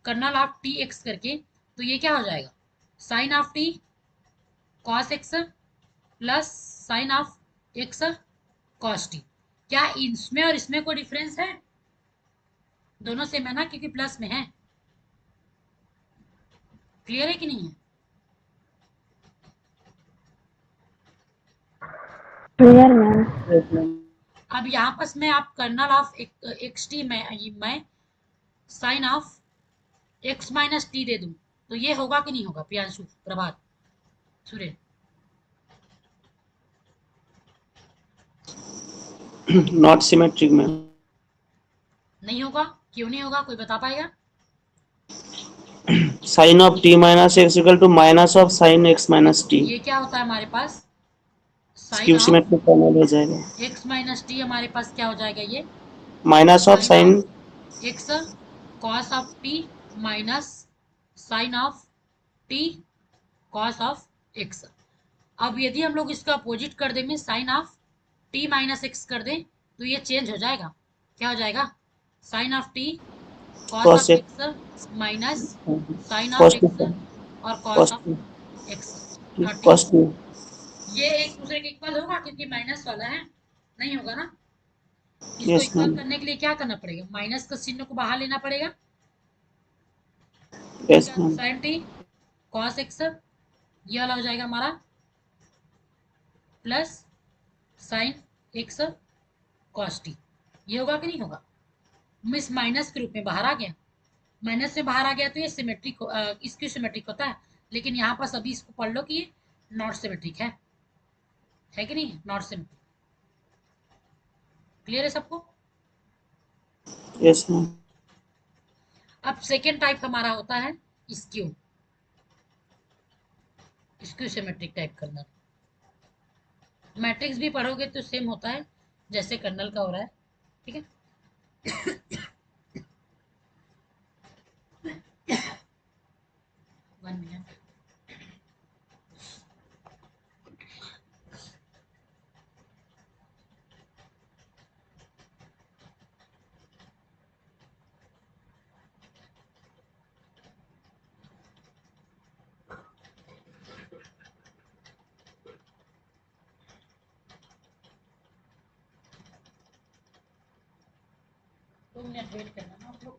A: कर्नल ऑफ टी एक्स करके, तो ये क्या हो जाएगा? Sine of T cos X plus sine of X cos T. क्या इसमें और इसमें कोई डिफरेंस है? दोनों सेम है ना, क्योंकि प्लस में है। क्लियर है कि नहीं है?
C: Clear ma'am.
A: अब यहाँ पास मैं आप कर्नल ऑफ एक्स टी में मैं sine of x minus t दे दूं, तो ये होगा कि नहीं होगा? Priyanshu, Prabhat, Suresh?
B: Not symmetric ma'am.
A: नहीं होगा, क्यों नहीं होगा, कोई बता पाएगा?
B: Sine of T minus x equal to minus of sine x minus T.
A: ये क्या होता है हमारे पास? Sine
B: skew
A: of
B: symmetric kernel हो जाएगा।
A: एक्स माइनस टी हमारे पास क्या हो जाएगा? ये
B: minus of
A: sine
B: sine
A: of X cos of T minus sine of T cos of X. अब यदि हम लोग इसका अपोजिट कर दें, sine of T minus X कर दें, तो ये चेंज हो जाएगा। क्या हो जाएगा? Sine of T cos
B: cos
A: of x minus sine of
B: cos
A: x और cos
B: cos
A: of x. T
B: cos two.
A: ये एक दूसरे के इक्वल होगा क्योंकि माइनस वाला है? नहीं होगा ना। इसको
B: यस
A: इक्वल
B: मैम।
A: करने के लिए क्या करना पड़ेगा? माइनस का चिन्ह को बाहर लेना पड़ेगा।
B: Yes ma'am.
A: Sine T cos X ये वाला हो जाएगा हमारा plus sine X cos T. ये होगा कि नहीं होगा? मिस माइनस के रूप में बाहर आ गया, माइनस से बाहर आ गया, तो ये सिमेट्रिक इसकी सिमेट्रिक होता है। लेकिन यहाँ पर सभी इसको पढ़ लो कि ये नॉट सिमेट्रिक है कि नहीं? Not symmetric. क्लियर है सबको?
B: Yes ma'am.
A: अब सेकेंड टाइप हमारा होता है स्क्यू, स्क्यू सिमेट्रिक टाइप करना। मैट्रिक्स भी पढ़ोगे तो सेम होता है, जैसे कर्नल का हो रहा है, ठीक है। One minute. दो मिनट वेट करना ना आप लोग।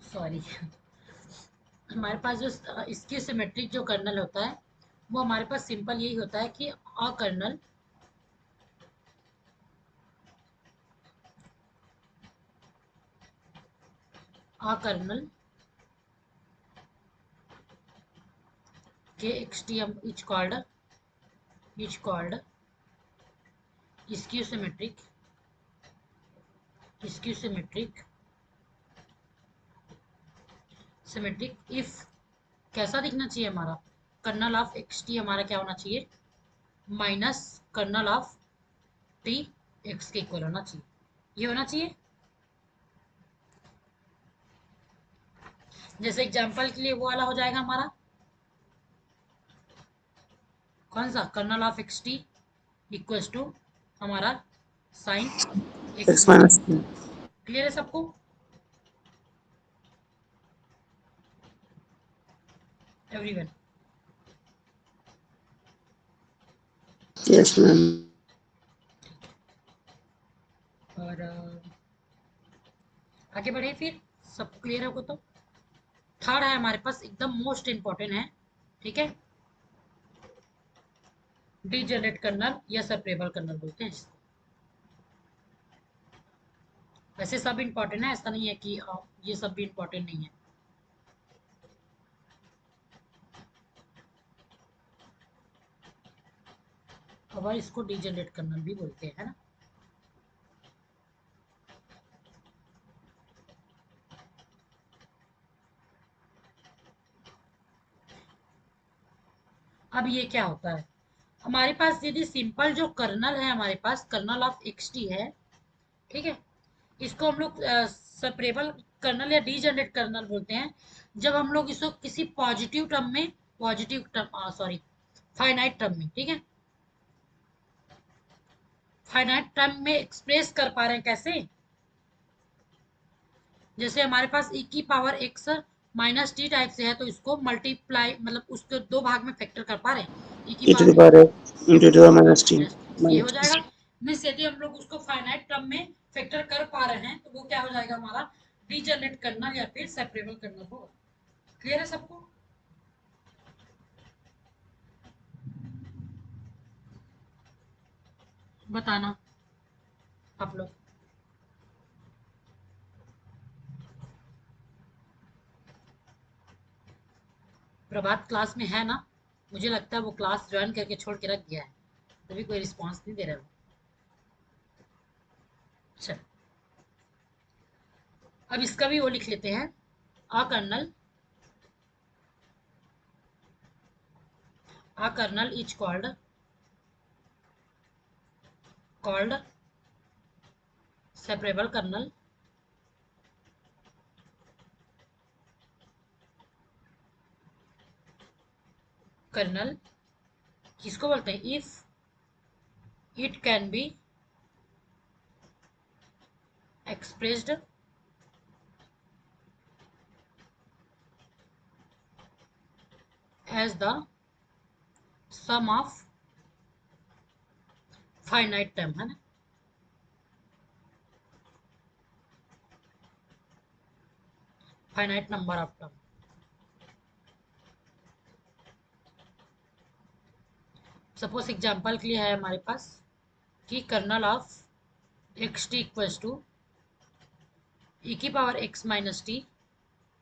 A: सॉरी। हमारे पास जो इसकी सिमेट्रिक जो कर्नल होता है, वो हमारे पास सिंपल यही होता है कि a kernel k x t m which called skew symmetric if कैसा दिखना चाहिए हमारा, कर्नल ऑफ एक्स टी हमारा क्या होना चाहिए, minus kernel of T X के इक्वल होना चाहिए, ये होना चाहिए। जैसे एग्जांपल के लिए वो वाला हो जाएगा हमारा, कौन सा, kernel of x t equals to हमारा sine x
B: X minus
A: minus. Clear है सबको? एवरीवन?
B: yes ma'am.
A: और आगे बढ़े फिर, सब क्लियर होगा तो। थर्ड है हमारे पास, एकदम मोस्ट इंपॉर्टेंट है, ठीक है, डीजेनरेट कर्नल या सेपरेबल कर्नल बोलते हैं इसको। वैसे सब इंपॉर्टेंट है, ऐसा नहीं है कि ये सब भी इंपॉर्टेंट नहीं है। और इसको डीजेनरेट कर्नल भी बोलते हैं, है ना। अब ये क्या होता है, हमारे पास यदि सिंपल जो कर्नल है, हमारे पास कर्नल ऑफ एक्स टी है, ठीक है, इसको हम लोग सेपरेबल कर्नल या डीजेनरेट कर्नल बोलते हैं जब हम लोग इसको किसी पॉजिटिव टर्म में, फाइनाइट टर्म में, ठीक है, फाइनाइट टर्म में एक्सप्रेस कर पा रहे हैं। कैसे? जैसे हमारे पास e की power x minus T type से है, तो इसको मल्टीप्लाई, मतलब उसको दो भाग में फैक्टर कर पा रहे हैं, e की
B: E to the
A: power
B: power x into the minus t.
A: ये हो
B: Minus
A: जाएगा।
B: t.
A: मीन्स यदि हम लोग उसको फाइनाइट टर्म में फैक्टर कर पा रहे हैं, तो वो क्या हो जाएगा हमारा, डीजनरेट करना या फिर सेपरेबल करना होगा। क्लियर है सबको? बताना आप लोग। प्रभात क्लास में है ना? मुझे लगता है वो क्लास ज्वाइन करके छोड़ के रख गया है, तभी कोई रिस्पॉन्स नहीं दे रहा है। चल, अब इसका भी वो लिख लेते हैं, a kernel is called separable kernel किसको बोलते हैं, if it can be expressed as the sum of finite term, है ना, finite number of term. Suppose example के लिए है हमारे पास कि kernel of x t equals to e की पावर एक्स माइनस टी,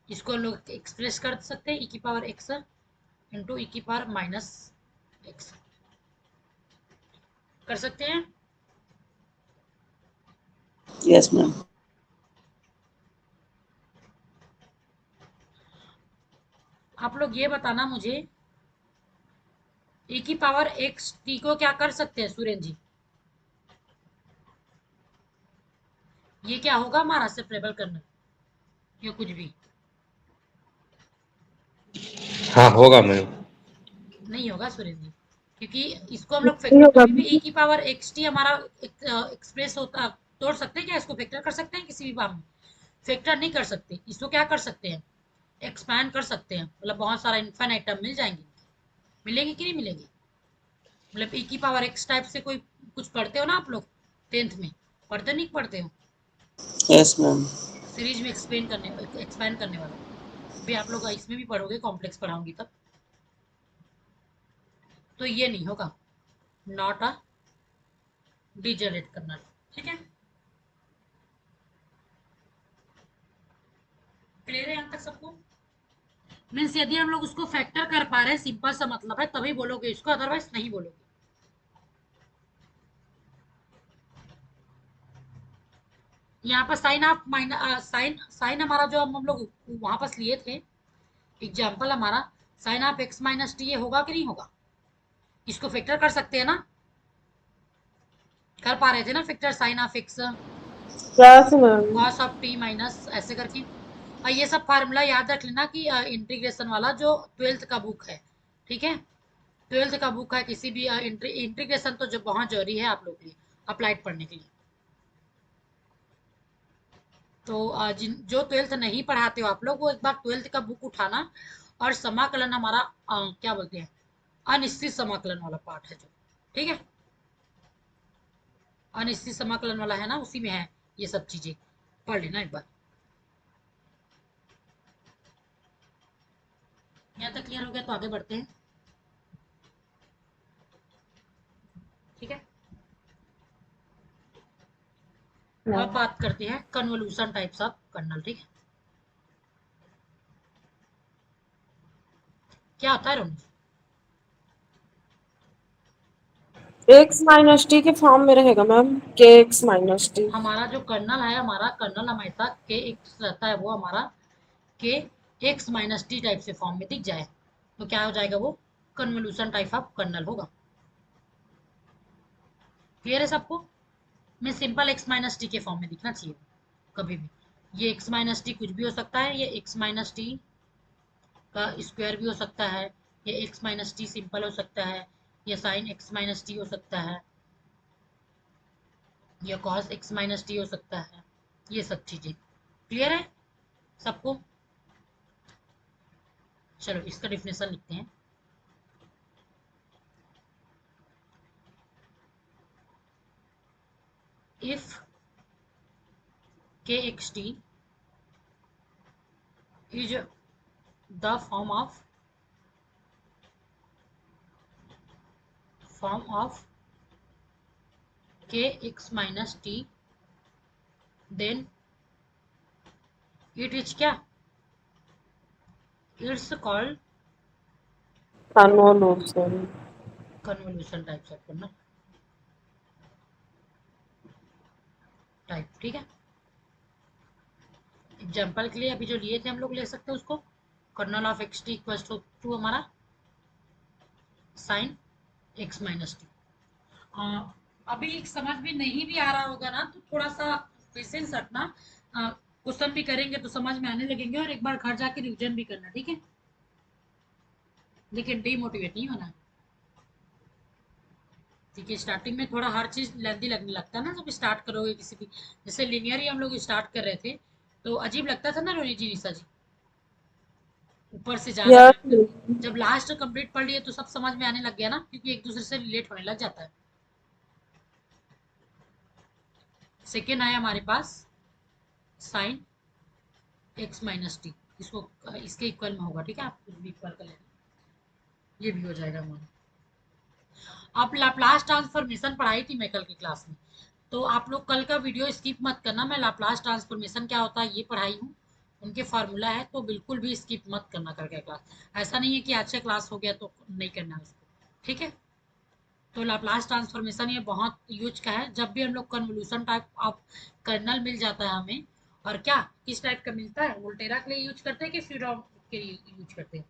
A: इसको हम लोग एक्सप्रेस कर सकते हैं ई की पावर एक्स इंटू ई की पावर माइनस एक्स, कर सकते हैं।
B: Yes, ma'am.
A: आप लोग ये बताना मुझे, ई की पावर एक्स टी को क्या कर सकते हैं सुरेंद्र जी? ये क्या होगा हमारा सेपरेबल कर्नल, या कुछ भी
E: हाँ होगा मैम।
A: नहीं होगा सुरेंद्र जी, क्योंकि इसको हम लोग
D: नहीं होगा।
A: कभी भी ई की पावर एक्स टी हमारा एक्सप्रेस होता, तोड़ सकते हैं क्या? इसको फैक्टर कर सकते हैं किसी भी फॉर्म में? फैक्टर नहीं कर सकते, इसको क्या कर सकते हैं? एक्सपैंड कर सकते हैं, मतलब बहुत सारा इनफाइनाइट टर्म मिल जाएंगे। मिलेगी कि नहीं मिलेगी? मतलब ई की पावर एक्स टाइप से कोई कुछ पढ़ते हो ना आप लोग 10th में, पढ़ते नहीं पढ़ते हो?
B: Yes, ma'am.
A: सीरीज में एक्सपैंड करने वाला भी आप लोग इसमें भी पढ़ोगे, कॉम्प्लेक्स पढ़ाऊंगी तब। तो ये नहीं होगा, नॉट अ डिजनरेट करना, ठीक है? क्लियर है यहाँ तक सबको? मीन्स यदि हम लोग उसको फैक्टर कर पा रहे हैं, सिंपल सा मतलब है, तभी बोलोगे इसको, अदरवाइज नहीं बोलोगे। यहाँ पर साइन ऑफ माइनस साइन हमारा जो हम लोग वहां पर लिए थे एग्जाम्पल, हमारा sine of x minus T, ये होगा कि नहीं होगा? इसको फैक्टर कर सकते हैं ना, कर पा रहे थे ना factor, sine of X
D: yes ma'am.
A: Cos of T minus ऐसे करके। और ये सब फार्मूला याद रख लेना कि इंटीग्रेशन वाला जो 12th का बुक है, ठीक है, 12th का बुक है, किसी भी इंटीग्रेशन तो जो बहुत जरूरी है आप लोग के लिए अप्लाइड पढ़ने के लिए। तो जिन जो 12th नहीं पढ़ाते हो आप लोग, वो एक बार 12th का बुक उठाना, और समाकलन हमारा क्या बोलते हैं, अनिश्चित समाकलन वाला पार्ट है जो, ठीक है, अनिश्चित समाकलन वाला है ना, उसी में है ये सब चीजें, पढ़ लेना एक बार। यहाँ तक क्लियर हो गया तो आगे बढ़ते हैं, ठीक है? अब बात करते हैं कन्वोल्यूशन टाइप्स ऑफ कर्नल, ठीक है? क्या होता है रोनी?
D: एक्स माइनस टी के फॉर्म में रहेगा मैम, के एक्स माइनस टी।
A: हमारा जो कर्नल है, हमारा कर्नल हमेशा के एक्स रहता है, वो हमारा के एक्स माइनस टी टाइप से फॉर्म में दिख जाए तो क्या हो जाएगा? वो कन्वोल्यूशन टाइप ऑफ कर्नल होगा। क्लियर है सबको? मैं सिंपल एक्स माइनस टी के फॉर्म में दिखना चाहिए कभी भी। ये एक्स माइनस टी कुछ भी हो सकता है, ये एक्स माइनस टी का स्क्वायर भी हो सकता है, ये एक्स माइनस टी सिंपल हो सकता है, ये साइन एक्स माइनस टी हो सकता है, ये कॉस एक्स माइनस टी हो सकता है, ये सब चीजें। क्लियर है सबको? चलो इसका डिफिनेशन लिखते हैं। इफ के x T is the form of kx minus t, then it is क्या? It's called
D: convolution.
A: Convolution types of kernel type, ठीक है? एग्जाम्पल के लिए अभी जो लिए थे हम लोग ले सकते हैं उसको, kernel of x T equal to हमारा साइन एक्स माइनस टी। अभी समझ में नहीं भी आ रहा होगा ना, तो थोड़ा सा पेशेंस रखना, क्वेश्चन भी करेंगे तो समझ में आने लगेंगे, और एक बार घर जाके रिविजन भी करना, ठीक है? लेकिन डीमोटिवेट नहीं होना, ठीक है? स्टार्टिंग में थोड़ा हर चीज लेंदी लगने लगता है ना, जब स्टार्ट करोगे किसी भी, जैसे लिनियर ही हम लोग स्टार्ट कर रहे थे तो अजीब लगता था ना रोनी जी, निशा जी? ऊपर से ज्यादा
D: यस
A: मैम, जब लास्ट कंप्लीट पढ़ लिए तो सब समझ में आने लग गया ना, क्योंकि एक दूसरे से रिलेट होने लग जाता है। सेकेंड आया हमारे पास साइन एक्स माइनस टी, इसको इसके इक्वल में होगा, ठीक है, आप कुछ भी इक्वल कर लेना, ये भी हो जाएगा हमारा। आप लाप्लास ट्रांसफॉर्मेशन पढ़ाई थी मैं कल की क्लास में, तो आप लोग कल का वीडियो स्किप मत करना, मैं लाप्लास ट्रांसफॉर्मेशन क्या होता है ये पढ़ाई हूँ, उनके फार्मूला है, तो बिल्कुल भी स्किप मत करना करके क्लास। ऐसा नहीं है कि अच्छा क्लास हो गया तो नहीं करना है उसको, ठीक है। तो लाप्लास ट्रांसफॉर्मेशन ये बहुत यूज का है, जब भी हम लोग कन्वोल्यूशन टाइप ऑफ कर्नल मिल जाता है हमें, और क्या किस टाइप का मिलता है, वोल्टेरा के लिए यूज करते हैं कि फ्यूरियम के लिए यूज करते हैं।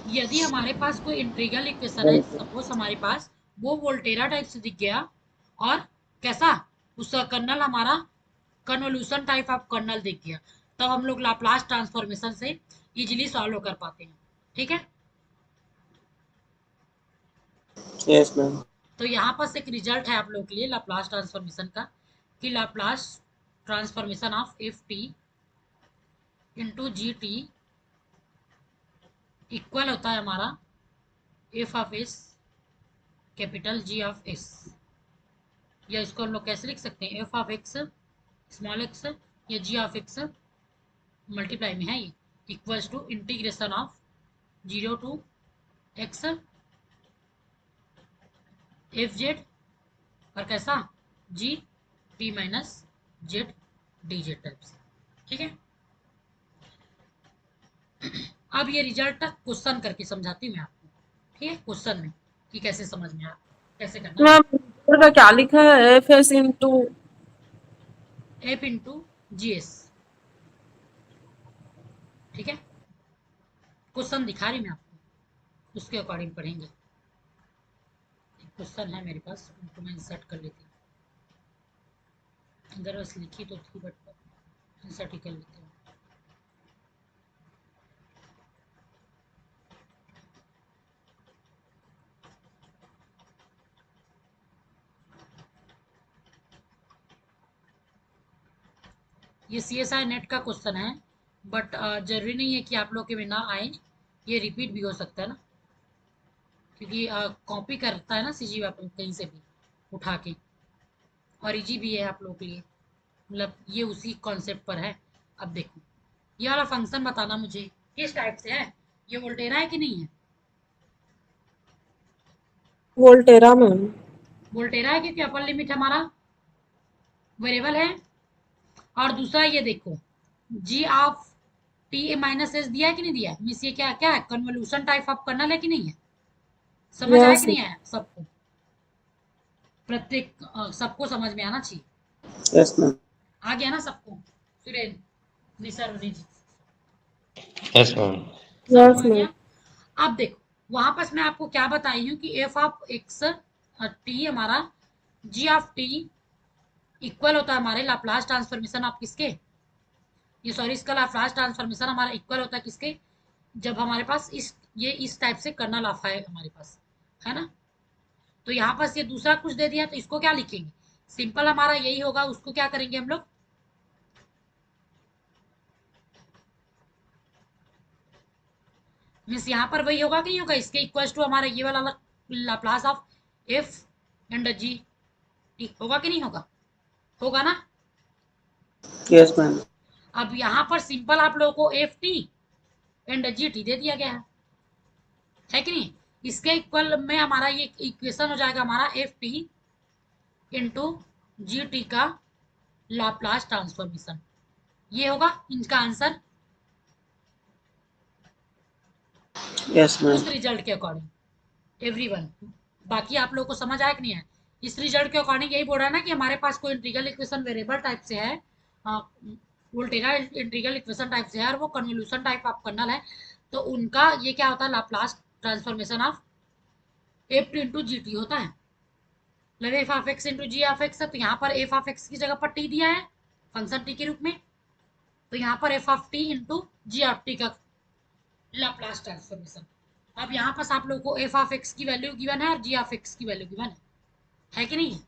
A: यदि हमारे पास कोई इंटीग्रल इक्वेशन है, सपोज हमारे पास वो वोल्टेरा टाइप से दिख गया, और कैसा, उसका कर्नल हमारा कन्वोल्यूशन टाइप ऑफ कर्नल दिख गया, तब हम लोग लाप्लास ट्रांसफॉर्मेशन से इजीली सॉल्व कर पाते हैं, ठीक है।
B: Yes, ma'am.
A: तो यहाँ पास एक रिजल्ट है आप लोगों के लिए लाप्लास ट्रांसफॉर्मेशन का, कि Laplace transformation of F T into G T equal होता है हमारा F of S capital G of S, या इसको हम लोग कैसे लिख सकते हैं, F of X small X या जी ऑफ एक्स मल्टीप्लाई में है ये, equals to integration of 0 to X F Z, और कैसा G T minus Z D Z type से, ठीक है। अब ये रिजल्ट क्वेश्चन करके समझाती हूँ मैं आपको, ठीक है, क्वेश्चन में कि कैसे समझ में आया, कैसे करना है।
D: मैम का क्या लिखा है, F S into
A: F into G S, ठीक है, क्वेश्चन दिखा रही मैं आपको, उसके अकॉर्डिंग पढ़ेंगे। क्वेश्चन है मेरे पास, उनको मैं इंसर्ट कर लेती हूँ, अगर बस लिखी तो थी बट इंसर्ट ही कर लेती हूँ। ये सी एस आई नेट का क्वेश्चन है, बट जरूरी नहीं है कि आप लोग के में ना आए, ये रिपीट भी हो सकता है ना, क्योंकि कॉपी करता है ना सी जी कहीं से भी उठा के, और इजी भी है आप लोगों के लिए, मतलब ये उसी कॉन्सेप्ट पर है। अब देखो ये वाला फंक्शन बताना मुझे किस टाइप से है, ये वोल्टेरा है कि नहीं है,
D: वोल्टेरा मैम।
A: वोल्टेरा है क्योंकि अपर लिमिट हमारा वेरिएबल है, और दूसरा ये देखो जी ऑफ टी माइनस एस दिया है कि नहीं दिया है, मीन्स ये क्या क्या है, कन्वोल्यूशन टाइप ऑफ कर्नल है कि नहीं है, समझ आया कि
D: यस
A: नहीं आया सबको, प्रत्येक सबको समझ में आना चाहिए,
B: Yes, ma'am.
A: आ गया ना सबको, सुरेंद्र निसर जी,
E: Yes, ma'am.
A: सबको
D: यस
A: आ
D: मैम।
A: गया। अब देखो वहां पर मैं आपको क्या बताई हूँ कि एफ ऑफ एक्स टी हमारा जी ऑफ टी इक्वल होता है हमारे लाप्लास ट्रांसफॉर्मेशन ऑफ किसके, ये सॉरी इसका लाप्लास ट्रांसफॉर्मेशन हमारा इक्वल होता है किसके, जब हमारे पास इस टाइप से कर्नल ऑफ है हमारे पास, है ना। तो यहाँ पास ये दूसरा कुछ दे दिया, तो इसको क्या लिखेंगे, सिंपल हमारा यही होगा, उसको क्या करेंगे हम लोग, मीन्स यहाँ पर वही होगा कि नहीं होगा, इसके इक्वल टू हमारा ये वाला Laplace of F and g T होगा कि नहीं होगा, होगा ना।
B: Yes, ma'am.
A: अब यहाँ पर सिंपल आप लोगों को f t and g t दे दिया गया है कि नहीं, इसके इक्वल में हमारा ये इक्वेशन हो जाएगा हमारा F T into G T का लाप्लास ट्रांसफॉर्मेशन, ये होगा इनका आंसर
B: Yes, ma'am.
A: उस रिजल्ट के अकॉर्डिंग एवरीवन। बाकी आप लोगों को समझ आया कि नहीं है, इस रिजल्ट के अकॉर्डिंग यही बोल रहा है ना कि हमारे पास कोई इंटीग्रल इक्वेशन वेरिएबल टाइप से है, वोल्टेरा इंटीग्रल इक्वेशन टाइप से है, और वो कन्वोल्यूशन टाइप ऑफ कर्नल है, तो उनका ये क्या होता है, Laplace transformation of F T into G T होता है, मतलब F of X into G of X है, तो यहाँ पर एफ ऑफ एक्स की जगह पर टी दिया है फंक्शन टी के रूप में, तो यहाँ पर F of T into G of T का लाप्लास ट्रांसफॉर्मेशन। अब यहाँ पास आप लोगों को एफ ऑफ एक्स की वैल्यू गिवन है और जी ऑफ एक्स की वैल्यू गिवन है कि नहीं,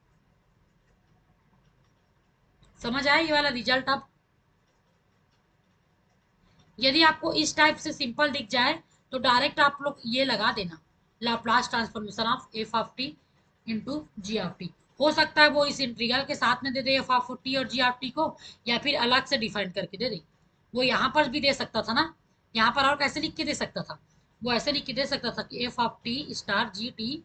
A: समझ आया ये वाला रिजल्ट। अब यदि आपको इस टाइप से सिंपल दिख जाए तो डायरेक्ट आप लोग ये लगा देना, Laplace transformation of F of T into G of T. हो सकता है वो इस इंटीग्रल के साथ में दे दे एफ ऑफ टी और जी ऑफ टी को, या फिर अलग से डिफाइन करके दे दे। वो यहाँ पर भी दे सकता था ना, यहाँ पर और कैसे लिख के दे सकता था, वो ऐसे लिख के दे सकता था कि F of T star G T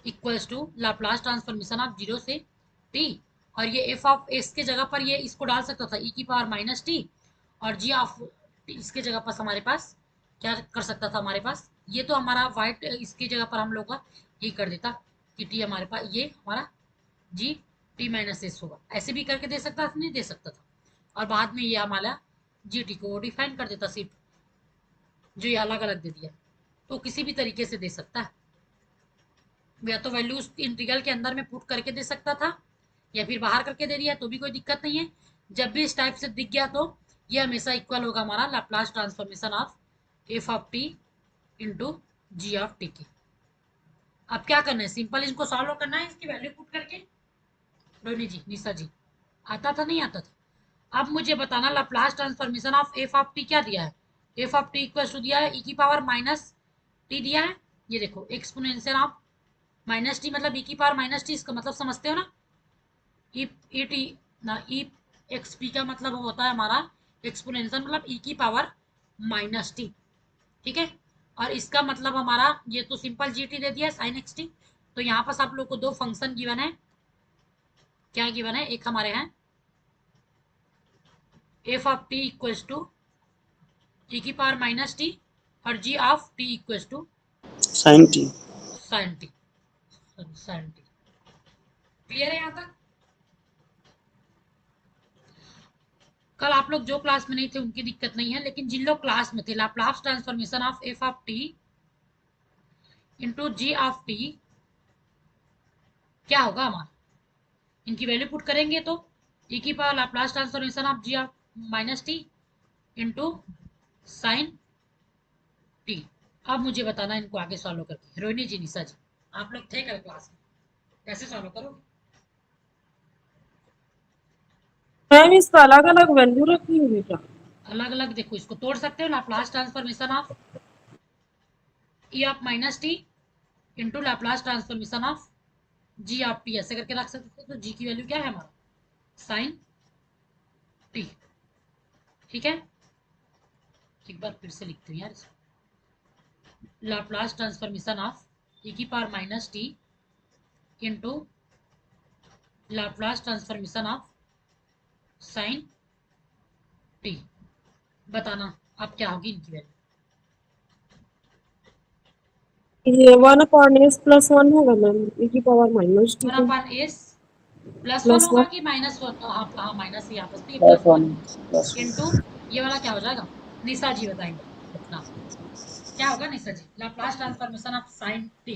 A: equals to Laplace transformation of 0 से टी, और ये एफ ऑफ एस के जगह पर ये इसको डाल सकता था ई की पावर माइनस टी, और जी ऑफ इसके जगह पर हमारे पास क्या कर सकता था, हमारे पास ये तो हमारा वाइट इसकी जगह पर हम लोग का ये कर देता कि टी हमारे पास ये हमारा जी टी माइनस एस होगा, ऐसे भी करके दे सकता था, नहीं दे सकता था। और बाद में ये हमारा जी टी को डिफाइन कर देता सिर्फ, जो ये अलग अलग दे दिया। तो किसी भी तरीके से दे सकता है, या तो वैल्यू उस इंटीग्रल के अंदर में पुट करके दे सकता था, या फिर बाहर करके दे दिया तो भी कोई दिक्कत नहीं है। जब भी इस टाइप से दिख गया तो ये हमेशा इक्वल होगा हमारा Laplace transformation of F of T into G of T के। अब क्या करना है, सिंपल इनको सॉल्व करना है इसकी वैल्यू पुट करके। रोहिणी जी, निशा जी, आता था नहीं आता था? अब मुझे बताना Laplace transformation of F of T क्या दिया है, F of T equal to दिया है ई की पावर माइनस टी दिया है, ये देखो एक्सपोनेंशियल ऑफ माइनस टी मतलब ई की पावर माइनस टी, इसका मतलब समझते हो ना, ई टी ना, ई एक्स टी का मतलब होता है हमारा एक्सपोनेंशियल मतलब ई की पावर माइनस टी, ठीक है। और इसका मतलब हमारा ये तो सिंपल जी टी दे दिया साइन एक्स टी। तो यहाँ पर आप लोग को दो फंक्शन गिवन है, क्या गिवन है, एक हमारे हैं F of t equals to e की पावर माइनस टी, और जी of t equals to
B: sine t.
A: Sine t, sine t. Clear है यहाँ तक? कल आप लोग जो क्लास में नहीं थे उनकी दिक्कत नहीं है, लेकिन जिन लोग क्लास में थे, Laplace transformation of F of T into G of T क्या होगा हमारा, इनकी वैल्यू पुट करेंगे तो ई की power Laplace transformation of G of minus T into sine T. अब मुझे बताना इनको आगे सॉल्व करके। रोहिणी जी, निशा जी, आप लोग थे कल क्लास में, कैसे सॉल्व करोगे?
D: मैम इसका अलग अलग वैल्यू रखी हुई क्या?
A: अलग अलग देखो, इसको तोड़ सकते हो, Laplace transformation of E of minus T into Laplace transformation of G of T, ऐसे करके रख सकते हो। तो जी की वैल्यू क्या है हमारा, साइन टी, ठीक है। एक बार फिर से लिखते हैं यार, लाप्लास ट्रांसफॉर्मेशन ऑफ ई की power minus T into Laplace transformation of sine T. बताना अब क्या होगी इनकी वैल्यू।
D: ये 1/s+1 होगा मैम, ई की power minus T
A: 1/s +1
D: plus
A: होगा
D: 1
A: कि -1? हाँ माइनस यहाँ पर भी +1 इंटू ये वाला क्या हो जाएगा, निशा जी बताएंगे अपना क्या होगा। Nisha ji, Laplace transformation of sine t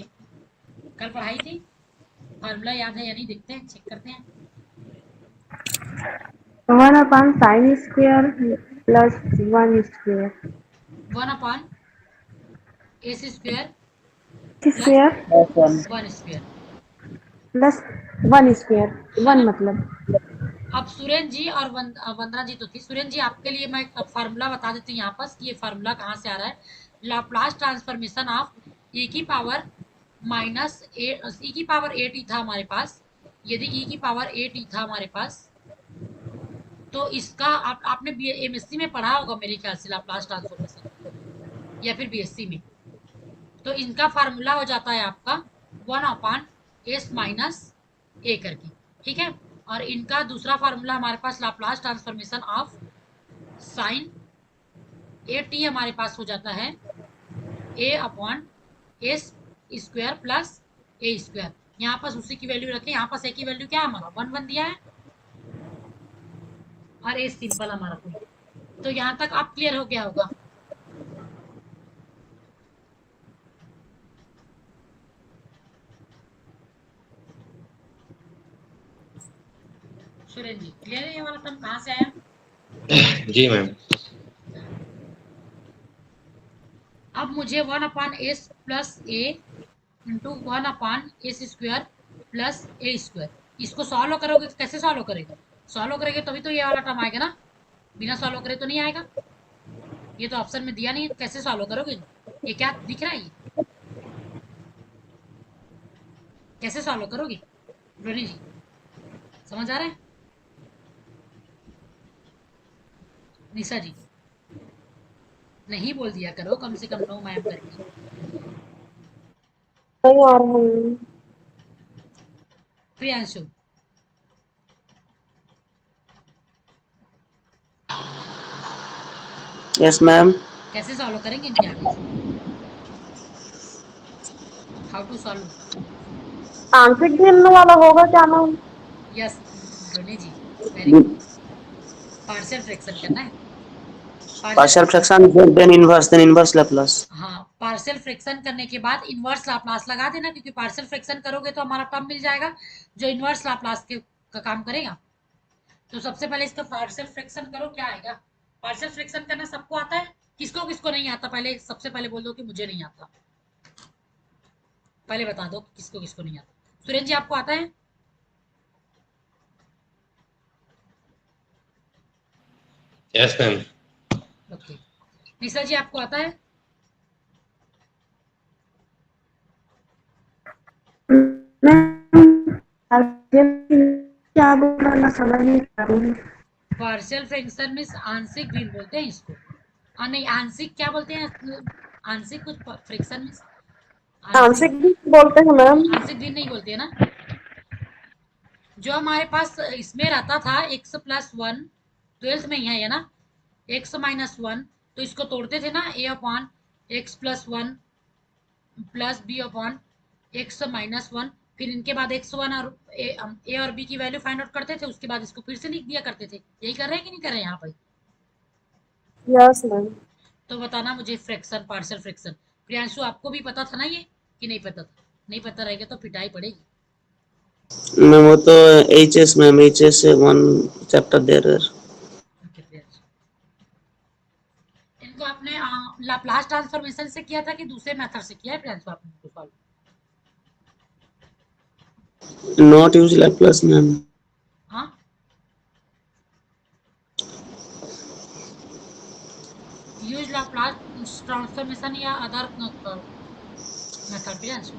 A: कल पढ़ाई थी, फार्मूला याद है या नहीं, देखते हैं, चेक करते हैं।
C: 1/sin square plus 1 square
A: 1/s square
C: square
A: plus 1 square.
C: Plus 1 square 1 मतलब।
A: अब सुरेंद्र जी और वंदना जी तो थी, सुरेंद्र जी आपके लिए मैं एक फार्मूला बता देती हूँ यहाँ पर कि ये फार्मूला कहाँ से आ रहा है। लाप्लास ट्रांसफॉर्मेशन ऑफ ई की पावर माइनस ई की पावर 8 था हमारे पास, यदि ई की पावर 8 था हमारे पास, तो इसका आपने एमएससी में पढ़ा होगा मेरे ख्याल से लाप्लास ट्रांसफॉर्मेशन, या फिर बीएससी में। तो इनका फार्मूला हो जाता है आपका 1/s माइनस ए करके, ठीक है। और इनका दूसरा फार्मूला हमारे पास Laplace transformation of sine a t हमारे पास हो जाता है a/s स्क्वायर प्लस ए स्क्वायर। यहाँ पास उसी की वैल्यू रखें, यहाँ पास ए की वैल्यू क्या है हमारा 1 दिया है, और ए सिंपल हमारा कोई। तो यहाँ तक आप क्लियर हो गया होगा। सुरेंद्र जी क्लियर है ये वाला टर्म कहाँ से आया?
E: जी मैम।
A: अब मुझे 1/s प्लस ए इंटू 1/s स्क्वायर प्लस ए स्क्वायर, इसको सॉल्व करोगे तो कैसे सॉल्व करेंगे, सॉल्व करेंगे तभी तो ये वाला टर्म आएगा ना, बिना सॉल्व करे तो नहीं आएगा। ये तो ऑप्शन में दिया नहीं है, कैसे सॉल्व करोगे? ये क्या दिख रहा है? ये कैसे सॉल्व करोगे रोनी जी? समझ आ रहा है? निशा जी, नहीं बोल दिया करो कम से कम नो मैम करके।
D: नहीं आ रहा है।
A: Priyanshu,
B: Yes, ma'am.
A: कैसे सॉल्व करेंगे इनके आगे? How to solve?
D: आंशिक भिन्न वाला होगा क्या मैम?
A: यस रोनी जी, वेरी गुड। पार्शियल फ्रैक्शन करना है। Partial
B: Partial fraction, then inverse Laplace.
A: हाँ, पार्शियल फ्रैक्शन करने के बाद इनवर्स लाप्लास लगा देना, क्योंकि पार्शियल फ्रैक्शन करोगे तो हमारा टर्म मिल जाएगा जो इनवर्स लाप्लास के का काम करेगा। तो सबसे पहले इसका पार्शियल फ्रैक्शन करो, क्या आएगा? पार्शियल फ्रैक्शन करना सबको आता है? किसको किसको नहीं आता? पहले सबसे पहले बोल दो कि मुझे नहीं आता। पहले बता दो किसको किसको नहीं आता। सुरेश जी, आपको आता है?
E: Yes, ma'am.
A: ओके। निशा जी, आपको आता है?
C: मैम क्या बोल रहा, मैं समझ नहीं पा रही हूँ।
A: पार्शियल फ्रैक्शन में आंशिक भिन्न बोलते हैं इसको। नहीं, आंशिक क्या बोलते हैं? आंशिक कुछ फ्रैक्शन में आंशिक,
D: आंशिक भिन्न बोलते हैं मैम।
A: आंशिक भिन्न नहीं बोलते हैं ना। जो हमारे पास इसमें रहता था एक्स प्लस वन, ट्वेल्थ में ही है ये ना, एक्स माइनस वन, तो इसको तोड़ते थे ना, a upon x plus one plus b upon x minus one, फिर इनके बाद एक्स वन और ए और बी की वैल्यू फाइंड आउट करते थे, उसके बाद इसको फिर से लिख दिया करते थे। यही कर रहे हैं कि नहीं कर रहे हैं यहाँ पर?
D: Yes ma'am.
A: तो बताना मुझे फ्रैक्शन, पार्शियल फ्रैक्शन। प्रियांशु, आपको भी पता था ना ये, कि नहीं पता था? नहीं पता रहेगा तो पिटाई पड़ेगी।
B: Ma'am, वो तो HS ma'am, HS one chapter there.
A: Okay Priyanshu, इनको आपने लाप्लास ट्रांसफॉर्मेशन से किया था कि दूसरे मेथड से किया है प्रियांशु आपने इनको solve?
B: Not use Laplace ma'am.
A: हाँ, यूज लाप्लास ट्रांसफॉर्मेशन या other method Priyanshu?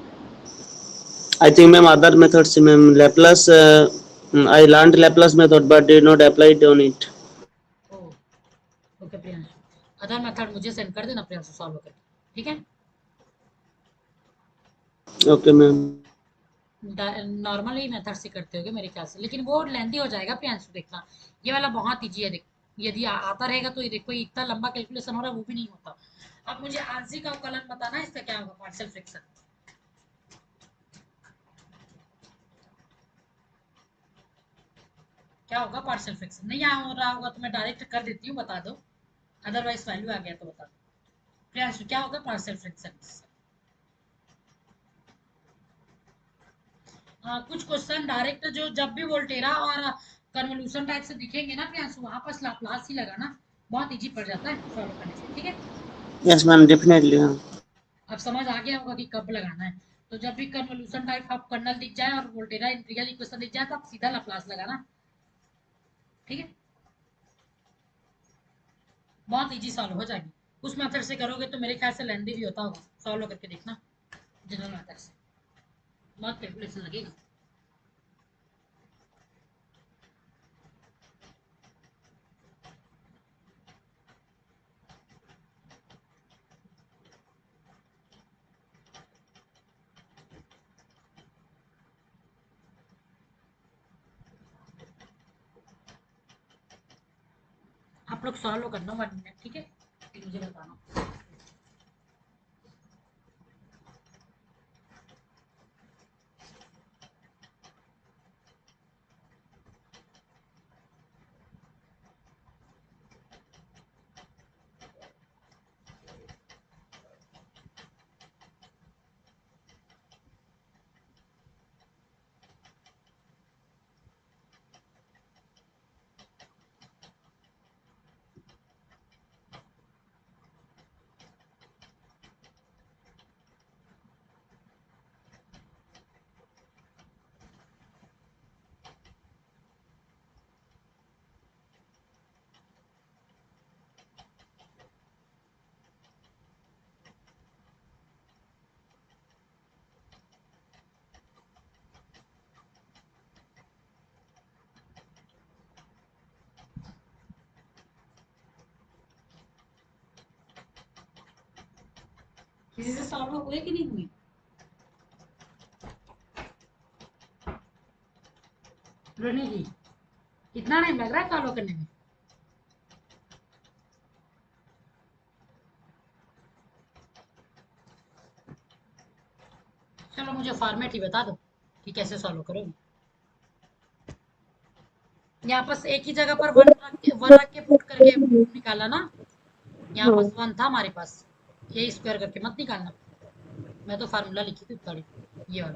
B: I think ma'am other methods ma'am Laplace. I learned Laplace method but did not apply it on it.
A: Oh, okay Priyanshu, other method मुझे सेंड कर देना प्रियांशु सॉल्व करके, ठीक है?
B: Okay ma'am.
A: नॉर्मल ही मेथड से करते होगे मेरे ख्याल से, लेकिन वो लेंदी हो जाएगा प्रियांशु, देखना। ये वाला बहुत ईजी है, देख। यदि आता रहेगा तो ये देखो, इतना लंबा कैलकुलेशन हो रहा है, वो भी नहीं होता। अब मुझे आंशिक अवकलन बताना, इसका क्या होगा? पार्शियल फ्रैक्शन क्या होगा? पार्शियल फ्रैक्शन नहीं यहाँ हो रहा होगा तो मैं डायरेक्ट कर देती हूँ, बता दो। अदरवाइज वैल्यू आ गया तो बता दो। प्रियांशु, क्या होगा पार्शियल फ्रैक्शन? कुछ क्वेश्चन डायरेक्ट जो जब भी वोल्टेरा और कन्वोल्यूशन टाइप से दिखेंगे ना प्रियांशु, वहां पर लाप्लास ही लगाना, बहुत इजी पड़ जाता है सॉल्व करने के लिए, ठीक है?
B: Yes ma'am, definitely ma'am.
A: अब समझ आ गया होगा कि कब लगाना है। तो जब भी कन्वोल्यूशन टाइप आप कर्नल दिख जाए और वोल्टेरा इंटीग्रल इक्वेशन दिख जाए तो आप सीधा लाप्लास लगाना, ठीक है? बहुत इजी सॉल्व हो जाएगी। उस मेथड से करोगे तो मेरे ख्याल से लेंदी भी होता होगा, सॉल्व करके देखना जनरल मेथड से, बहुत कैलकुलेशन लगेगा। आप लोग सॉल्व करना 1 मिनट, ठीक है? फिर मुझे बताना। किसी से सॉल्व हुए कि नहीं हुए? रोनी जी, इतना टाइम लग रहा है सॉल्व करने में? चलो मुझे फॉर्मेट ही बता दो कि कैसे सॉल्व करोगे। यहाँ पर एक ही जगह पर वन रख के पुट करके निकाला ना। यहाँ
D: हाँ
A: पास वन था हमारे पास, ये स्क्वायर करके मत निकालना। मैं तो फार्मूला लिखी थी थोड़ी, ये वाला।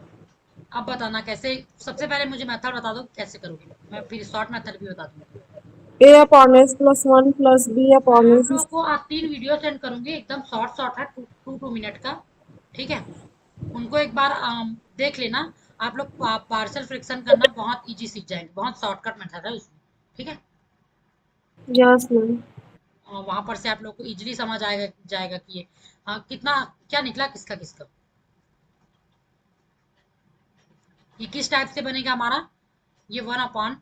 A: अब बताना कैसे। सबसे पहले मुझे मेथड बता दो कैसे करोगे, मैं फिर शॉर्ट मेथड भी बता दूंगा।
D: A upon s plus one plus b
A: मैं
D: अपॉन
A: आप लोगों
D: एस।
A: को आज 3 वीडियो सेंड करूंगी, एकदम शॉर्ट शॉर्ट है, 2 मिनट का। ठीक है, उनको एक बार देख लेना। आप लोग पार्शियल फ्रैक्शन करना बहुत इजी सीख जाएंगे, बहुत शॉर्टकट मेथड है उसमें। ठीक है,
D: यस मैम।
A: वहां पर से आप लोग को इजीली समझ आएगा जाएगा कि ये कितना क्या निकला किसका किसका। ये किस टाइप से बनेगा हमारा, ये 1 upon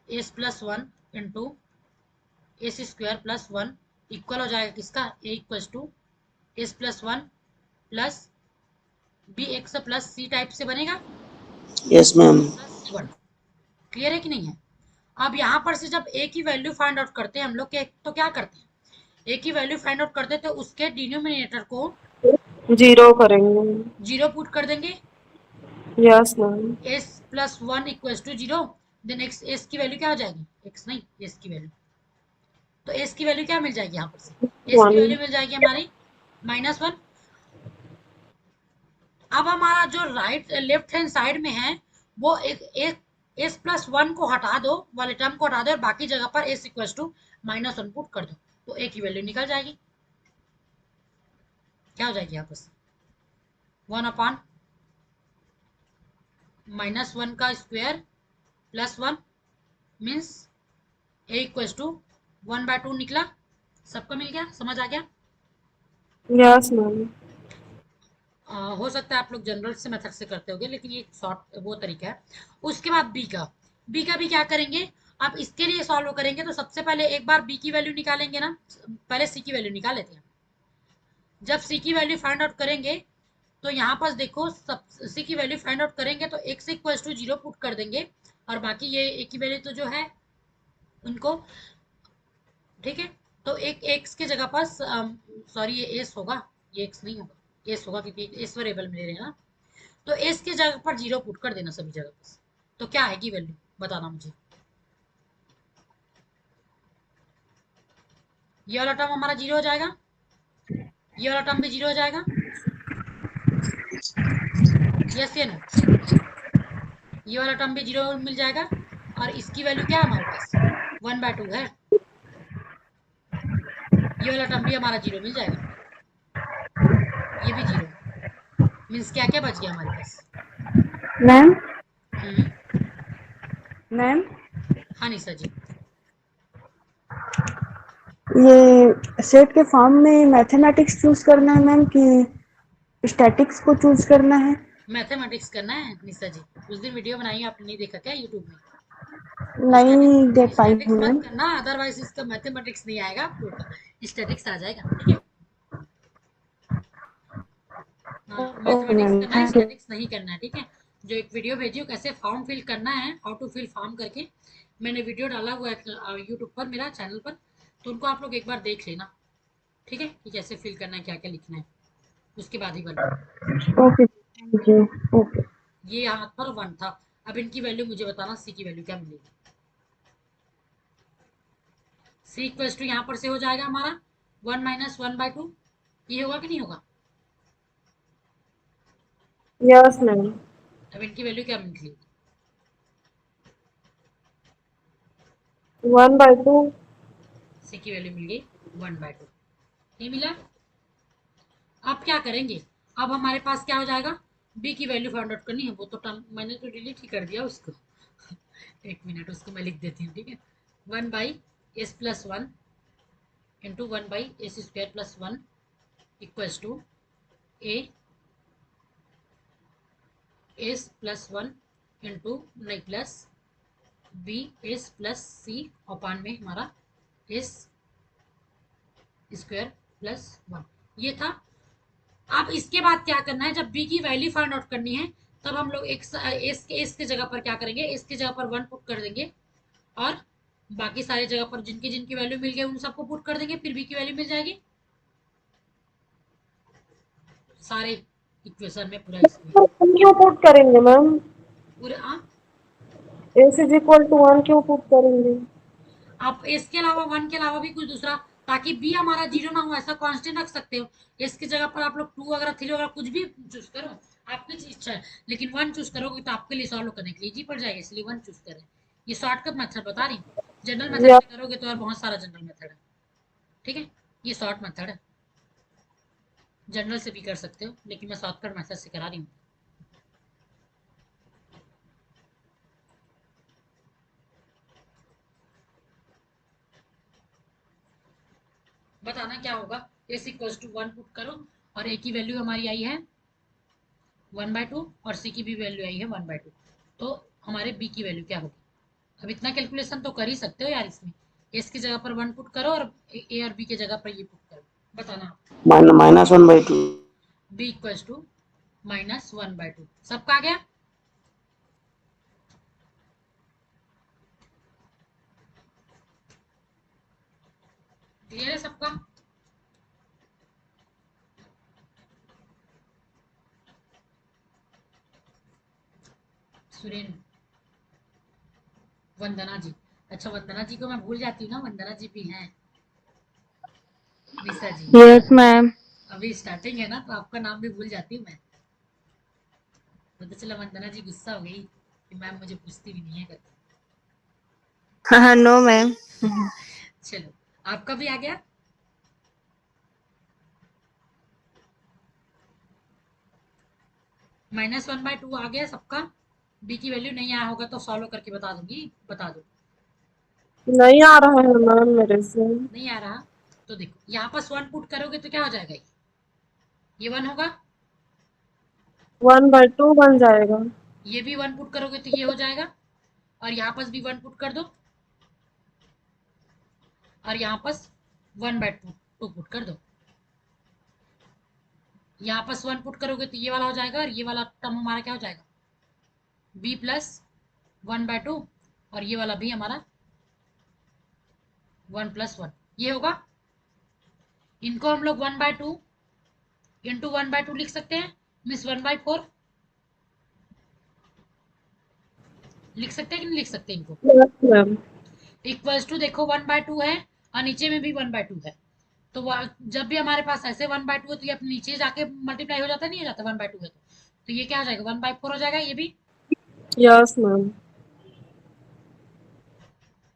A: s plus one into s square plus one equal हो जाएगा किसका, a equals to s plus one plus b x plus c type से बनेगा,
B: Yes, ma'am.
A: Plus one. Clear है कि नहीं है? अब यहाँ पर से जब ए की वैल्यू फाइंड आउट करते हैं हम लोग के, तो क्या करते हैं, ए की वैल्यू फाइंड आउट करते हैं तो उसके डिनोमिनेटर को
D: जीरो करेंगे।
A: जीरो पुट कर देंगे।
D: Yes ma'am.
A: S plus one equals to zero, then X, S की वैल्यू क्या हो जाएगी, एक्स नहीं एस की वैल्यू। तो एस की वैल्यू क्या मिल जाएगी यहाँ पर से, एस की
D: वन।
A: वैल्यू मिल जाएगी हमारी -1। अब हमारा जो राइट लेफ्ट हैंड साइड में है वो एक एस प्लस वन को हटा दो, वाले टर्म को हटा दो और बाकी जगह पर एस इक्वल टू -1 पुट कर दो, तो ए की वैल्यू निकल जाएगी। क्या हो जाएगी यहाँ पर, 1 अपॉन -1 का square plus one means A equal to 1/2 निकला। सबका मिल गया, समझ आ गया?
D: Yes ma'am.
A: हो सकता है आप लोग जनरल से मेथड से करते होगे, लेकिन ये शॉर्ट वो तरीका है। उसके बाद बी का भी क्या करेंगे, आप इसके लिए सॉल्व करेंगे तो सबसे पहले एक बार बी की वैल्यू निकालेंगे ना, पहले सी की वैल्यू निकाल लेते हैं। जब सी की वैल्यू फाइंड आउट करेंगे तो यहाँ पर देखो, सब सी की वैल्यू फाइंड आउट करेंगे तो X equal to zero put कर देंगे और बाकी ये ए की वैल्यू तो जो है उनको, ठीक है। तो एक एक्स की जगह पर, सॉरी ये एस होगा, ये एक्स नहीं होगा, एस होगा क्योंकि एस वेरिएबल में ले रहे हैं ना। तो एस की जगह पर जीरो पुट कर देना सभी जगह पर। तो क्या आएगी वैल्यू बताना मुझे। ये वाला टर्म हमारा जीरो हो जाएगा, ये वाला टर्म भी जीरो हो जाएगा। यस या नो, ये वाला टर्म भी जीरो मिल जाएगा और इसकी वैल्यू क्या है हमारे पास, 1/2 है। ये वाला टर्म भी हमारा जीरो मिल जाएगा, ये भी जीरो। मीन्स क्या क्या बच गया हमारे पास।
C: मैम
A: हम्म,
C: मैम
A: हाँ निशा जी।
C: ये सेट के फॉर्म में मैथमेटिक्स चूज करना है मैम कि स्टैटिक्स को चूज करना है?
A: मैथमेटिक्स करना है निशा जी, उस दिन वीडियो बनाई आपने नहीं देखा क्या यूट्यूब में?
C: नहीं देख पाई
A: स्टैटिक्स
C: हूँ
A: मत
C: मैम।
A: करना, अदरवाइज इसका मैथमेटिक्स नहीं आएगा आपको, स्टैटिक्स आ जाएगा। ठीक है, हाँ
C: ओके
A: मैथमेटिक्स
C: मैम,
A: करना है,
C: थैंक यू।
A: स्टैटिक्स नहीं करना है। ठीक है, जो एक वीडियो भेजी हो कैसे फॉर्म फिल करना है, हाउ टू फिल फॉर्म करके, मैंने वीडियो डाला हुआ है यूट्यूब पर मेरा चैनल पर, तो उनको आप लोग एक बार देख लेना। ठीक है, कि कैसे फिल करना है, क्या क्या लिखना है, उसके बाद ही बनना।
C: Okay thank you. ओके
A: ये यहाँ पर 1 था। अब इनकी वैल्यू मुझे बताना, सी की वैल्यू क्या मिलेगी। सी इक्वल्स टू यहाँ पर से हो जाएगा हमारा 1 - 1/2, ये होगा कि नहीं होगा।
D: Yes ma'am.
A: अब इनकी वैल्यू क्या मिलेगी,
D: 1/2।
A: सी की वैल्यू मिल गई 1/2। नहीं मिला। अब क्या करेंगे, अब हमारे पास क्या हो जाएगा, बी की वैल्यू फाइंड आउट करनी है, वो तो टर्म मैंने तो डिलीट ही कर दिया उसको। एक मिनट, उसको मैं लिख देती हूँ। ठीक है, 1/s+1 into 1/s² + 1 equals to A s+1 into नहीं प्लस b s+c अपान में हमारा s² + 1, ये था अब इसके बाद क्या करना है, जब बी की वैल्यू फाइंड आउट करनी है तब हम लोग एस के जगह पर क्या करेंगे, एस की जगह पर 1 पुट कर देंगे और बाकी सारी जगह पर जिनकी जिनकी वैल्यू मिल गई उन सबको पुट कर देंगे, फिर बी की वैल्यू मिल जाएगी सारे इक्वेशन में पूरा इसमें
D: हम क्यों पुट करेंगे मैम?
A: पूरे
D: एस इज इक्वल टू 1 क्यों पुट करेंगे?
A: आप इसके अलावा 1 के अलावा भी कुछ दूसरा, ताकि बी हमारा 0 ना हो, ऐसा कांस्टेंट रख सकते हो। इसकी जगह पर आप लोग 2 वगैरह 3 वगैरह कुछ भी चूज करो, आपकी इच्छा है, लेकिन 1 चूज करोगे तो आपके लिए सॉल्व करने के लिए इजी पड़ जाएगा, इसलिए 1 चूज करें। ये शॉर्टकट मेथड बता रही हूँ, जनरल मेथड
D: या
A: से करोगे तो और बहुत सारा जनरल मेथड है, ठीक है। ये शॉर्ट मेथड है, जनरल से भी कर सकते हो, लेकिन मैं शॉर्टकट मेथड से करा रही हूँ। बताना क्या होगा, एस इक्वल टू 1 पुट करो और ए की वैल्यू हमारी आई है 1/2 और सी की भी वैल्यू आई है 1/2, तो हमारे बी की वैल्यू क्या होगी। अब इतना कैलकुलेशन तो कर ही सकते हो यार, इसमें एस की जगह पर 1 पुट करो और ए और बी की जगह पर ये पुट करो, बताना।
B: -1/2।
A: बी इक्वल टू -1/2, सबका आ गया। क्लियर है सबका? सुरेन, वंदना जी, अच्छा वंदना जी को मैं भूल जाती हूँ ना, वंदना जी भी हैं, निशा जी,
C: यस मैम।
A: अभी स्टार्टिंग है ना तो आपका नाम भी भूल जाती हूँ मैं, पता चला वंदना जी गुस्सा हो गई कि मैम मुझे पूछती भी नहीं है करके।
C: हाँ नो मैम।
A: चलो, आपका भी आ गया। -1/2 आ गया सबका। बी की वैल्यू नहीं आया होगा तो सॉल्व करके बता दूंगी, बता दो।
D: नहीं आ रहा है मैम मेरे से।
A: नहीं आ रहा तो देखो, यहाँ पर 1 पुट करोगे तो क्या हो जाएगा, ये 1 होगा,
D: 1/2 बन जाएगा।
A: ये भी 1 पुट करोगे तो ये हो जाएगा, और यहाँ पर भी 1 पुट कर दो और यहाँ पर 1/2 पुट कर दो। यहाँ पर 1 पुट करोगे तो ये वाला हो जाएगा और ये वाला टर्म हमारा क्या हो जाएगा, b प्लस 1/2, और ये वाला भी हमारा 1 + 1, ये होगा। इनको हम लोग 1/2 इंटू 1/2 लिख सकते हैं, मीन्स 1/4 लिख सकते हैं कि नहीं लिख सकते इनको।
D: Yes ma'am.
A: इक्वल्स टू देखो 1/2 है और नीचे में भी 1/2 है, तो जब भी हमारे पास ऐसे 1/2 है तो ये अपने नीचे जाके मल्टीप्लाई हो जाता नहीं हो जाता 1/2 है तो ये क्या हो जाएगा 1/4 हो जाएगा, ये भी
D: यस मैम।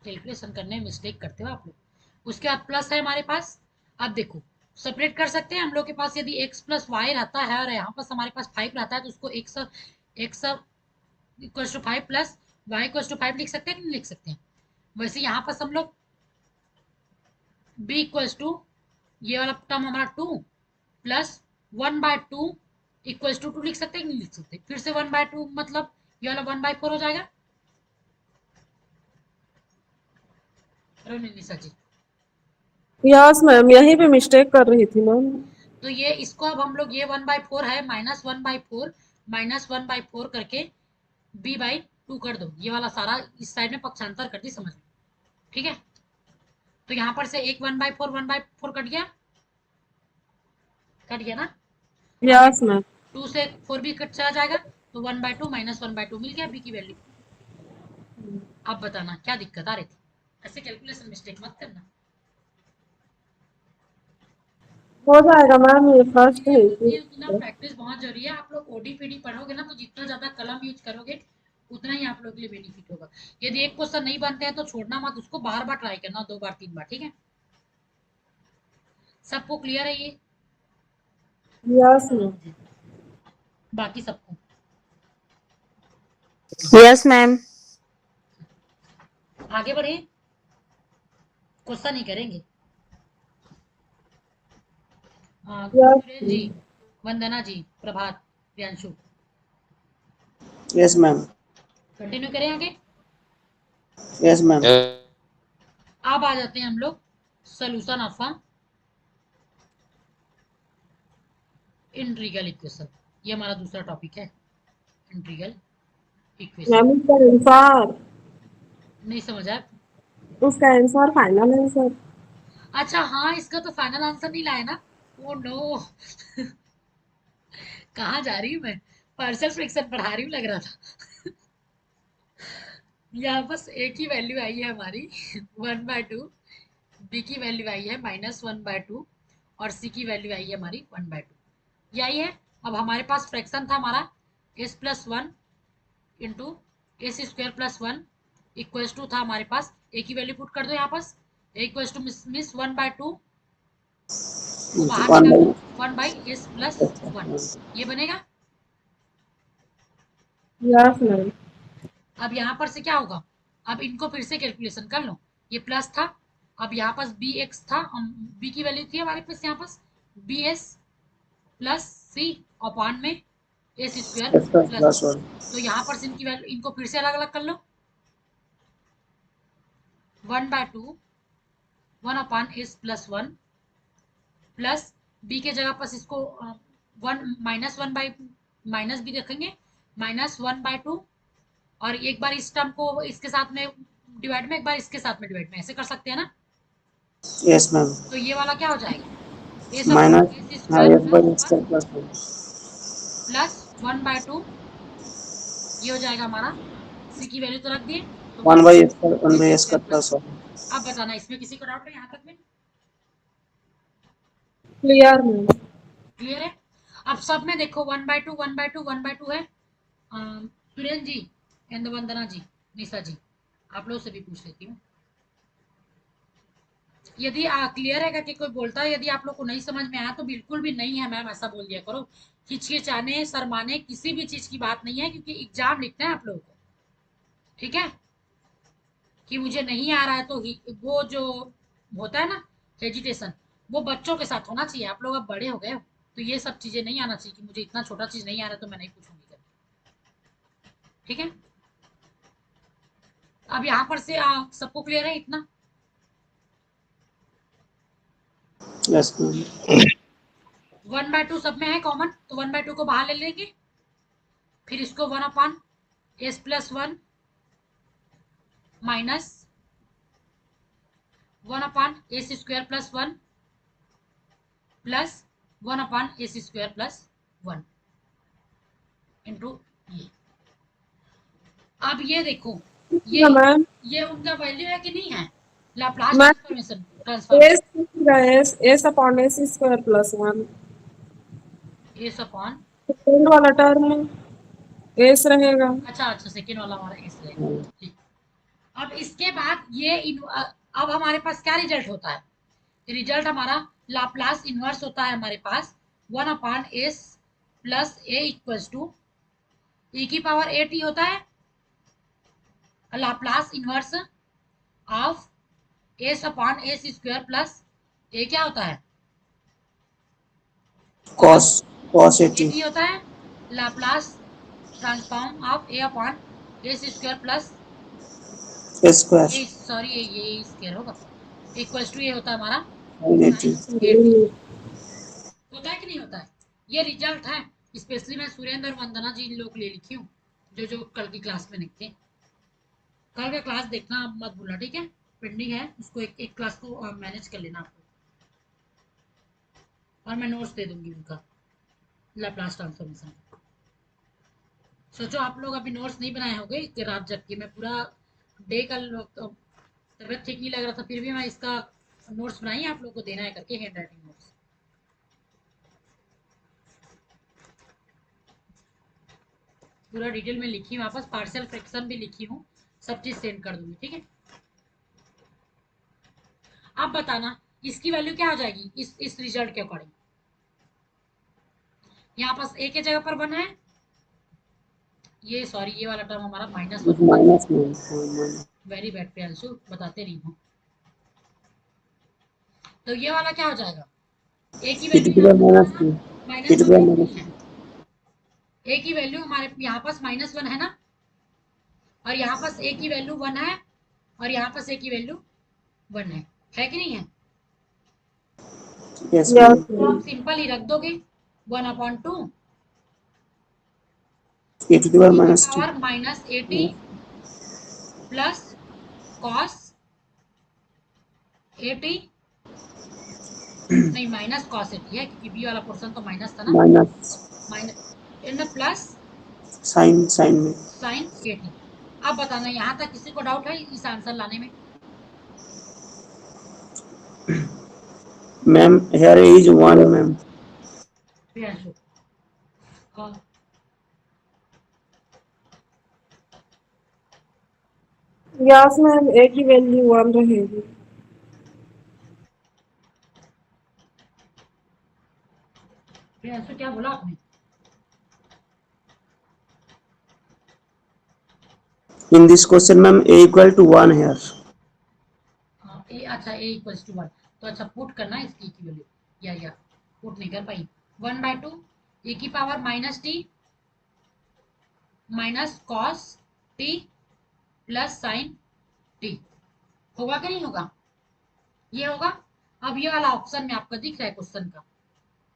A: कैलकुलेशन करने में मिस्टेक करते हो आप लोग। उसके बाद प्लस है हमारे पास, अब देखो सेपरेट कर सकते हैं हम लोग के पास, यदि x + y रहता है और यहाँ पर हमारे पास 5 रहता है तो उसको x equal to 5 plus y equal to 5 लिख सकते हैं कि नहीं लिख सकते हैं। वैसे यहाँ पर हम लोग b इक्वल टू ये वाला टर्म हमारा 2 प्लस 1/2 इक्वल टू 2 लिख सकते हैं कि नहीं लिख सकते, फिर से 1/2 मतलब ये वाला 1/4 हो जाएगा। निशा जी,
D: यस मैम, यही पे मिस्टेक कर रही थी मैम।
A: तो ये इसको अब हम लोग ये 1/4 है -1/4 करके b/2 कर दो, ये वाला सारा इस साइड में पक्षांतर कर दी, समझ लो, ठीक है। तो यहाँ पर से एक 1/4 कट गया, कट गया ना, अब ये
D: यस मैम।
A: 2 से 4 भी कट चला जाएगा, तो 1/2 -1/2 मिल गया बी की वैल्यू। अब बताना क्या दिक्कत आ रही थी, ऐसे कैलकुलेशन मिस्टेक मत करना।
D: हो जाएगा मैम, ये फर्स्ट
A: ये
D: है
A: होती है कि ना,
D: इसी।
A: प्रैक्टिस बहुत जरूरी है। आप लोग ओडी-पीडी पढ़ोगे ना तो जितना ज्यादा कलम यूज करोगे उतना ही आप लोग के लिए बेनिफिट होगा। यदि एक क्वेश्चन नहीं बनते हैं तो छोड़ना मत, उसको बार बार ट्राई करना, 2 बार 3 बार, ठीक है। सबको क्लियर है ये,
D: यस मैम।
A: बाकी सबको
C: यस मैम।
A: आगे बढ़े, क्वेश्चन ही करेंगे। सुरेन जी,
D: यस
A: वंदना जी, प्रभात, प्रियांशु,
B: यस मैम।
A: कंटिन्यू करें आगे।
B: Yes ma'am.
A: अब आ जाते हैं हम लोग सोल्यूशन ऑफ इंटीग्रल इक्वेशन, ये हमारा दूसरा टॉपिक है, इंटीग्रल इक्वेशन।
D: मैम उसका आंसर,
A: नहीं समझा?
D: उसका आंसर फाइनल आंसर।
A: अच्छा हाँ, इसका तो फाइनल आंसर नहीं लाया ना। ओ नो कहाँ जा रही हूँ मैं, पार्शियल फ्रैक्शन पढ़ा रही हूँ लग रहा था। यहाँ बस एक ही वैल्यू आई है हमारी 1/2, बी की वैल्यू आई है -1/2 और सी की वैल्यू आई है हमारी 1/2, यही है। अब हमारे पास फ्रैक्शन था हमारा s+1 into s² + 1 equals to था हमारे पास, ए की वैल्यू पुट कर दो यहाँ पास, ए इक्वल्स टू मिस 1/2 को बाहर
B: वन
A: निकाल
B: बाई
A: दो, 1/s+1 ये बनेगा।
D: Yes ma'am.
A: अब यहाँ पर से क्या होगा, अब इनको फिर से कैलकुलेशन कर लो, ये प्लस था, अब यहाँ पास बी एक्स था, बी की वैल्यू थी हमारे पास यहाँ पास bs प्लस सी अपॉन में s² + 1,
B: +1
A: तो यहाँ पर से इनकी वैल्यू, इनको फिर से अलग अलग कर लो, 1/2 1/s+1 प्लस बी के जगह पर इसको माइनस भी रखेंगे, -1/2, और एक बार इस टर्म को इसके साथ में डिवाइड में, एक बार इसके साथ में डिवाइड में, ऐसे कर सकते हैं ना।
B: यस मैम
A: तो ये वाला क्या हो जाएगा, ए
B: माइनस
A: s² + 1
B: s/2
A: प्लस 1/2, ये हो जाएगा हमारा, सी की वैल्यू तो रख दिए, तो
B: 1/s का +1
A: अब बताना इसमें किसी को डाउट है यहाँ तक में,
D: क्लियर मैम।
A: क्लियर है। अब सब में देखो 1/2 1/2 1/2 है। सुरेंद्र जी एंड वंदना जी, निशा जी, आप लोग से भी पूछ लेती हूँ, यदि क्लियर है कि कोई बोलता है, यदि आप लोग को नहीं समझ में आया तो बिल्कुल भी नहीं है मैम, ऐसा बोल दिया करो, हिचकिचाने शर्माने किसी भी चीज की बात नहीं है, क्योंकि एग्जाम लिखना है आप लोगों को, ठीक है। कि मुझे नहीं आ रहा है तो वो जो होता है ना हेजिटेशन, वो बच्चों के साथ होना चाहिए, आप लोग अब बड़े हो गए हो, तो ये सब चीजें नहीं आना चाहिए कि मुझे इतना छोटा चीज नहीं आ रहा तो मैं नहीं पूछूंगी करके, ठीक है। अब यहाँ पर से सबको क्लियर है इतना।
B: यस मैम
A: 1/2 सब में है कॉमन, तो 1/2 को बाहर ले लेंगे, फिर इसको 1/s+1 minus 1/s² + 1 plus 1/s² + 1 into ये। अब ये देखो, ये
D: मैम
A: ये उनका वैल्यू है कि नहीं है, Laplace
D: ma'am
A: transform
D: S upon s² + 1,
A: S upon,
D: second वाला टर्म एस रहेगा।
A: अच्छा सेकेंड वाला हमारा एस रहेगा, ठीक। अब इसके बाद ये अब हमारे पास क्या रिजल्ट होता है, रिजल्ट हमारा लाप्लास इनवर्स होता है हमारे पास 1/s+a इक्वल्स टू e⁻8t होता है, Laplace inverse of s/s² plus a क्या होता है,
B: cos cos 80
A: 80 होता है, Laplace transform of a/s² plus
B: square
A: ये, सॉरी ये स्क्वायर होगा, इक्वल्स टू ये होता है हमारा
B: 80
A: sin80, होता है कि नहीं होता है। ये रिजल्ट है, स्पेशली मैं सुरेंद्र और वंदना जी लोग ले लिखी हूँ, जो कल की क्लास में लिखते हैं, कल का क्लास देखना आप मत भूलना, ठीक है, पेंडिंग है उसको, एक क्लास को मैनेज कर लेना आपको, और मैं नोट्स दे दूंगी उनका लाप्लास ट्रांसफॉर्मेशन। सोचो आप लोग अभी नोट्स नहीं बनाए होंगे रात जग के, मैं पूरा डे का तबियत ठीक नहीं लग रहा था, फिर भी मैं इसका नोट्स बनाई, आप लोग को देना है करके, हैंड राइटिंग नोट्स। पूरा डिटेल में लिखी हूँ, वापस पार्शियल फ्रैक्शन भी लिखी हूँ, सब चीज सेंड कर दूंगी, ठीक है। अब बताना इसकी वैल्यू क्या हो जाएगी इस रिजल्ट के अकॉर्डिंग, यहाँ पास a के जगह पर 1 है, ये सॉरी ये वाला टर्म हमारा -1 होगा,
B: -1
A: वेरी बैड पे आंसू बताते नहीं हो, तो ये वाला क्या हो जाएगा, a की
B: e to
A: वैल्यू
B: the
A: यहाँ
B: minus
A: पर
B: 2 e to
A: -1
B: the
A: है कि
B: minus
A: नहीं है, a की वैल्यू हमारे यहाँ पास -1 है ना, और यहाँ पास a की वैल्यू 1 है, और यहाँ पास a की वैल्यू 1 है कि नहीं है।
B: yes
D: यस
B: ma'am
A: तो आप सिंपल ही रख दोगे 1/2
B: a to the power minus t.
A: Power minus 80 plus cos 80 नहीं माइनस कॉस 80 है क्योंकि बी वाला पोर्शन तो माइनस था ना, माइनस इन प्लस
B: साइन में
A: साइन 80। अब बताना यहाँ तक किसी को डाउट है इस आंसर लाने में?
B: Ma'am here a is 1 ma'am.
D: Yes ma'am, a की वैल्यू 1 रहेगी।
A: क्या बोला आपने?
B: In this question ma'am a equal to 1 here।
A: अच्छा a इक्वल्स टू 1, तो अच्छा पुट करना है इसकी की वैल्यू, या पुट नहीं कर पाई। 1/2 e की power minus T minus cos T plus sign T, होगा कि नहीं होगा? ये होगा। अब ये वाला ऑप्शन में आपको दिख रहा है क्वेश्चन का,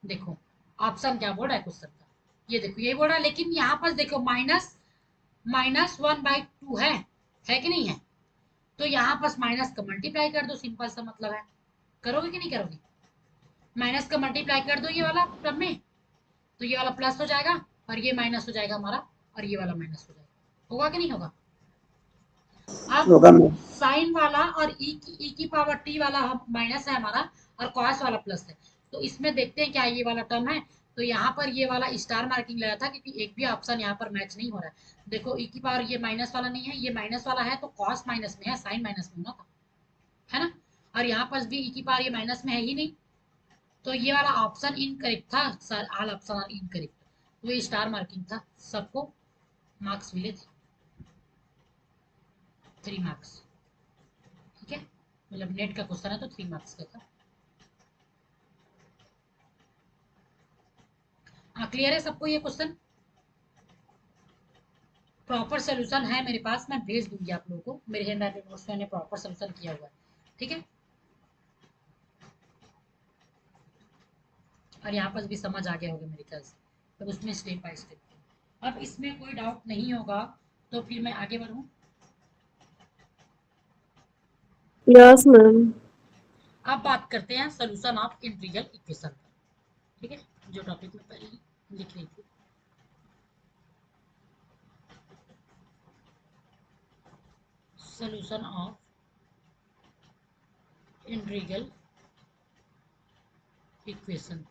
A: देखो ऑप्शन क्या बोल रहा है क्वेश्चन का, ये देखो ये बोल रहा है, लेकिन यहाँ पर देखो माइनस 1/2 है कि नहीं है? तो यहाँ पर माइनस का मल्टीप्लाई कर दो, सिंपल सा मतलब है। करोगे कि नहीं करोगे? माइनस का मल्टीप्लाई कर दो ये वाला टर्म में, तो ये वाला प्लस हो जाएगा और ये माइनस हो जाएगा हमारा, और ये वाला माइनस हो जाएगा। होगा कि नहीं होगा?
B: होगा
A: अब
B: मैम।
A: साइन वाला और ई की पावर टी वाला माइनस है हमारा, और कॉस वाला प्लस है। तो इसमें देखते हैं क्या ये वाला टर्म है। तो यहाँ पर ये वाला स्टार मार्किंग लगा था क्योंकि एक भी ऑप्शन यहाँ पर मैच नहीं हो रहा है। देखो ई की पावर ये माइनस वाला नहीं है, ये माइनस वाला है, तो कॉस माइनस में है, साइन माइनस में होना था, है ना? और यहाँ पर भी ई की पावर ये माइनस में है ही नहीं, तो ये वाला ऑप्शन इनकरेक्ट था sir, all option are incorrect. तो ये स्टार मार्किंग था, सबको मार्क्स मिले थे, 3 मार्क्स। ठीक है, मतलब नेट का क्वेश्चन है तो 3 मार्क्स का था। हाँ क्लियर है सबको ये क्वेश्चन? प्रॉपर सोल्यूशन है मेरे पास, मैं भेज दूंगी आप लोगों को, मेरे हैंड राइटिंग नोट्स में मैंने प्रॉपर सोल्यूशन किया हुआ है। ठीक है, और यहाँ पर भी समझ आ गया होगा मेरे ख्याल से, तो उसमें स्टेप बाय स्टेप। अब इसमें कोई डाउट नहीं होगा तो फिर मैं आगे बढ़ूँ।
D: Yes ma'am.
A: अब बात करते हैं सोल्यूशन ऑफ इंटीग्रल इक्वेशन का। ठीक है, जो टॉपिक में पहले लिख रही थी। Solution of integral equation.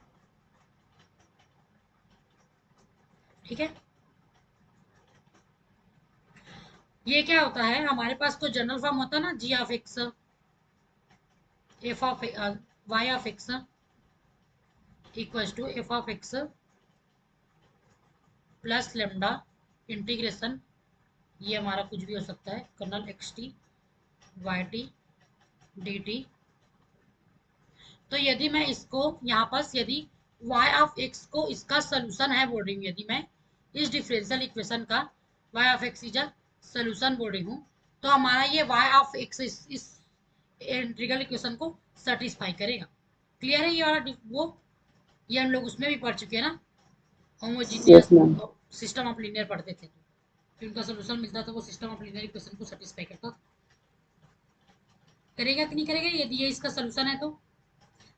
A: ठीक है, ये क्या होता है, हमारे पास तो जनरल फॉर्म होता है ना, g of x F of y of x equals to F of x plus lambda integration, ये हमारा कुछ भी हो सकता है, kernel x T Y T D t. तो यदि मैं इसको यहाँ पर यदि y ऑफ x को इसका सोल्यूशन है बोल रही हूँ, यदि मैं इस डिफरेंशियल इक्वेशन का y of x is a solution बोल रही हूँ, तो हमारा ये y ऑफ x इस इंटीग्रल इक्वेशन को सेटिस्फाई करेगा। क्लियर है ये वाला वो, ये हम लोग उसमें भी पढ़ चुके हैं ना,
B: yes
A: homogeneous
B: ma'am.
A: System of linear पढ़ते थे, तो उनका सोल्यूशन मिलता था, वो सिस्टम ऑफ लीनियर इक्वेशन को सेटिस्फाई करता था। करेगा कि नहीं करेगा यदि ये इसका सोल्यूशन है तो?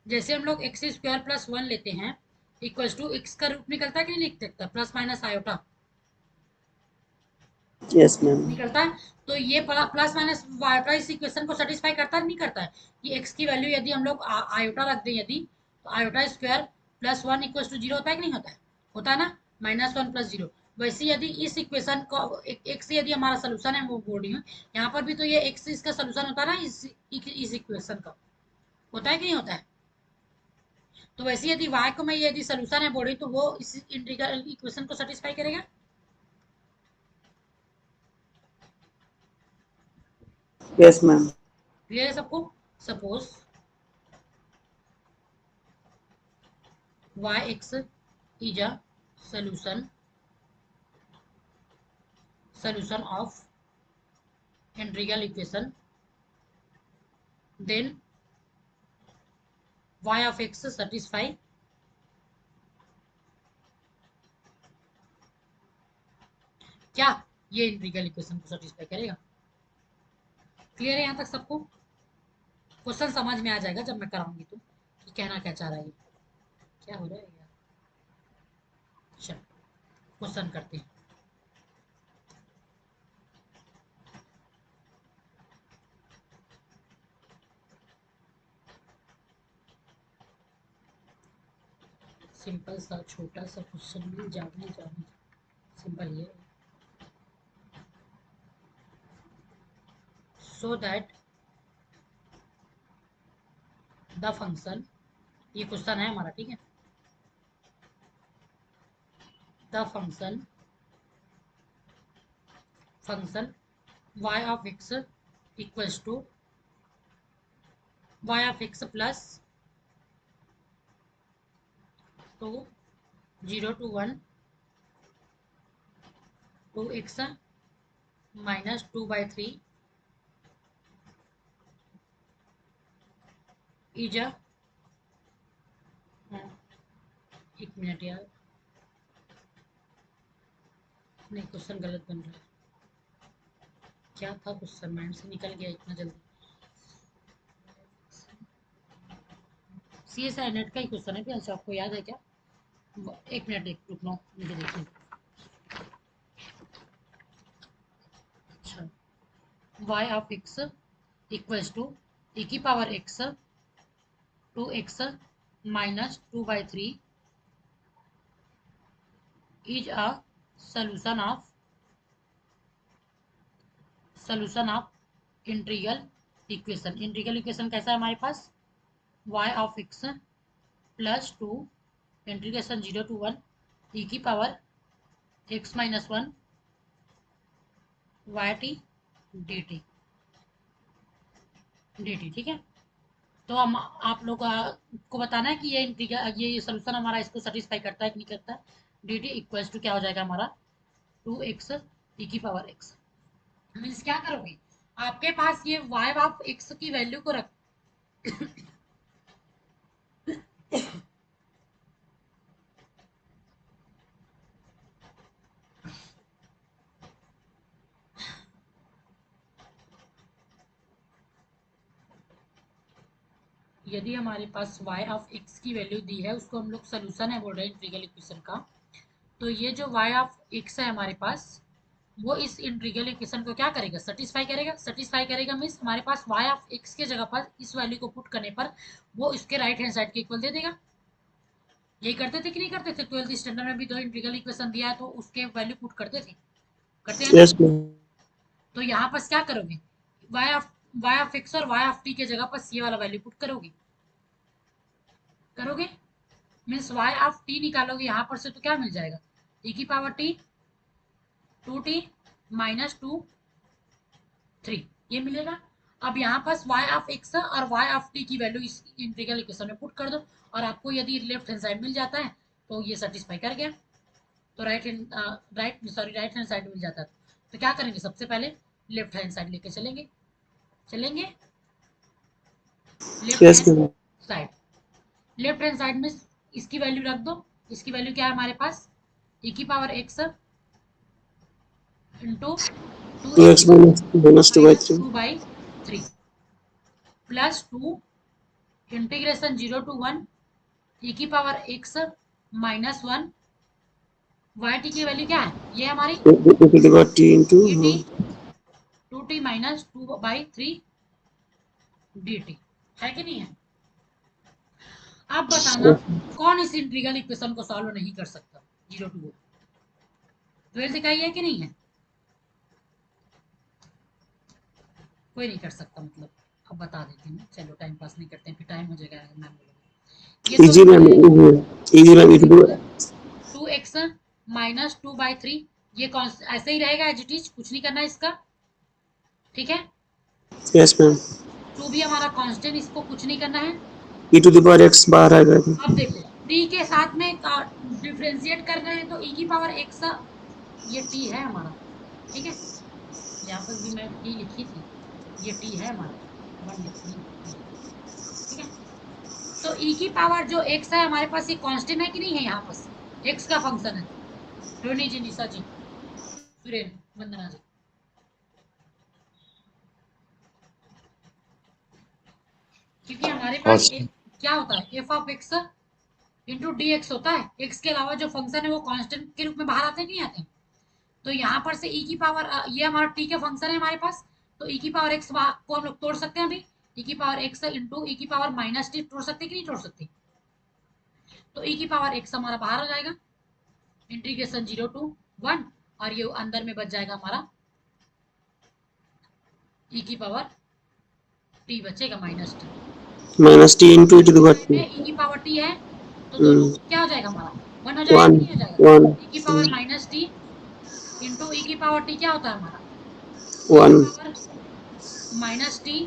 A: जैसे हम लोग एक्स स्क्वायर प्लस 1 लेते हैं इक्वल्स टू एक्स का रूट निकलता है कि नहीं लिख सकता, plus minus iota
B: yes ma'am.
A: निकलता है। तो ये प्लस माइनस आयोटा इस इक्वेशन को सेटिस्फाई करता है नहीं करता है? ये एक्स की वैल्यू यदि हम लोग आयोटा रख दें यदि, तो iota square plus 1 equals to 0 होता है कि नहीं होता है? होता है ना, -1 + 0। वैसे यदि इस इक्वेशन को एक्स यदि हमारा सोल्यूशन है, वो बोल रही हूँ यहाँ पर भी, तो ये एक्स इसका सोल्यूशन होता है ना इस इक्वेशन का, होता है कि नहीं होता है? तो वैसे यदि y को मैं यदि सोल्यूशन है बोल रही, तो वो इस इंटीग्रल इक्वेशन को सेटिस्फाई करेगा।
B: Yes ma'am.
A: क्लियर है सबको? Suppose yx is a solution of integral equation, then y of x satisfy क्या ये इंटीग्रल इक्वेशन को सेटिस्फाई करेगा? क्लियर है यहाँ तक सबको? क्वेश्चन समझ में आ जाएगा जब मैं कराऊंगी तो कि कहना क्या चाह रहा है। क्या हो रहा है यार? चलो क्वेश्चन करते हैं। सिंपल सा छोटा सा क्वेश्चन भी जाने सिंपल ये, सो दैट द फंक्शन, ये क्वेश्चन है हमारा, ठीक है। The function y of x equals to y of x plus 2 0 to 1 2x minus 2/3 is a, एक मिनट यार, नहीं क्वेश्चन गलत बन रहा है। क्या था क्वेश्चन, माइंड से निकल गया इतना जल्दी। CSI नेट का ही क्वेश्चन है क्या? अच्छा आपको याद है क्या? एक मिनट रुकना, मुझे देखिए। अच्छा, y of x equals to e की power x 2x minus 2/3 is a solution of integral equation. Integral equation कैसा है हमारे पास? y of x plus 2 integration 0 to 1 e की power x minus 1 yt dt, ठीक है। तो हम आप लोग को बताना है कि ये इंटीग्रल, ये सोल्यूशन हमारा इसको सेटिस्फाई करता है कि नहीं करता है। dt इक्वल्स टू क्या हो जाएगा हमारा 2x e की पावर x। मीन्स क्या करोगे, आपके पास ये y ऑफ x की वैल्यू को रख यदि हमारे पास y ऑफ x की वैल्यू दी है, उसको हम लोग सोल्यूशन है बोल रहे हैं इंटीग्रल इक्वेशन का, तो ये जो y ऑफ x है हमारे पास, वो इस इंटीग्रल इक्वेशन को क्या करेगा? सेटिस्फाई करेगा। सेटिस्फाई करेगा मीन्स हमारे पास y ऑफ x के जगह पर इस वैल्यू को पुट करने पर वो इसके राइट हैंड साइड के इक्वल दे देगा। यही करते थे कि नहीं करते थे? 12th स्टैंडर्ड में भी दो इंटीग्रल इक्वेशन दिया है तो उसके वैल्यू पुट करते थे, करते हैं
B: Yes, ma'am.
A: तो यहाँ पर क्या करोगे, y ऑफ x और y ऑफ t के जगह पर ये वाला वैल्यू पुट करोगे मीन्स y ऑफ t निकालोगे यहाँ पर से तो क्या मिल जाएगा, e की पावर t 2t माइनस 2 3 ये मिलेगा। अब यहाँ पास y ऑफ x और y ऑफ t की वैल्यू इस इंटीग्रल इक्वेशन में पुट कर दो और आपको यदि लेफ्ट हैंड साइड मिल जाता है तो ये सेटिस्फाई कर गया। तो राइट हैंड साइड मिल जाता है तो क्या करेंगे, सबसे पहले लेफ्ट हैंड साइड लेके चलेंगे
B: Yes, ma'am.
A: Left hand side में इसकी वैल्यू रख दो। इसकी वैल्यू क्या है हमारे पास, e की power x into
B: 2x minus 2/3
A: plus 2 integration 0 to 1 e की पावर x माइनस 1 yt की वैल्यू क्या है, ये हमारी
B: e to the power t into
A: 2t minus 2/3 dt है कि नहीं है? अब बताना कौन इस इंटीग्रल इक्वेशन को सॉल्व नहीं कर सकता 0 to 1? 12th का ही है कि नहीं है? कोई नहीं कर सकता मतलब, अब बता देती हूँ। चलो टाइम पास नहीं करते हैं, फिर टाइम हो जाएगा मैम बोलोगे।
B: easy ma'am, easy ma'am.
A: 2x minus 2/3 ये ऐसे ही रहेगा एज इट इज, कुछ नहीं करना इसका, ठीक है।
B: Yes, ma'am.
A: 2 भी हमारा कांस्टेंट, इसको कुछ नहीं करना है।
B: e to the power x बाहर आ गया।
A: अब देखो t के साथ में डिफरेंशिएट करना है तो e की पावर x, ये t है हमारा, ठीक है। यहाँ पर भी मैं t लिखी थी, ये t है हमारा 1 लिखी, ठीक है। तो e की पावर जो x है हमारे पास, ये कांस्टेंट है कि नहीं है? यहाँ पर x का फंक्शन है। रोनी जी, निशा जी सुरेन वंदना जी, क्योंकि हमारे पास
E: और
A: क्या होता है, F of X into D x होता है। एक्स के अलावा जो फंक्शन है वो कांस्टेंट के रूप में बाहर आते नहीं आते। तो यहाँ पर से ई की पावर, ये हमारा टी के फंक्शन है हमारे पास, तो ई की पावर एक्स को हम लोग तोड़ सकते हैं अभी। ई की पावर एक्स इंटू ई की पावर माइनस टी तोड़ सकते कि नहीं तोड़ सकते? तो ई की पावर एक्स हमारा बाहर आ जाएगा, इंटीग्रेशन 0 to 1, और ये अंदर में बच जाएगा हमारा ई की पावर टी बचेगा minus T.
B: -t into e to the power t.
A: में ई की पावर टी है तो दोनों क्या हो जाएगा हमारा, 1 हो जाएगा कि
B: 1
A: नहीं हो जाएगा?
B: 1
A: ई की पावर माइनस टी इंटू ई की पावर टी क्या होता है हमारा, ई की
B: 1
A: power minus T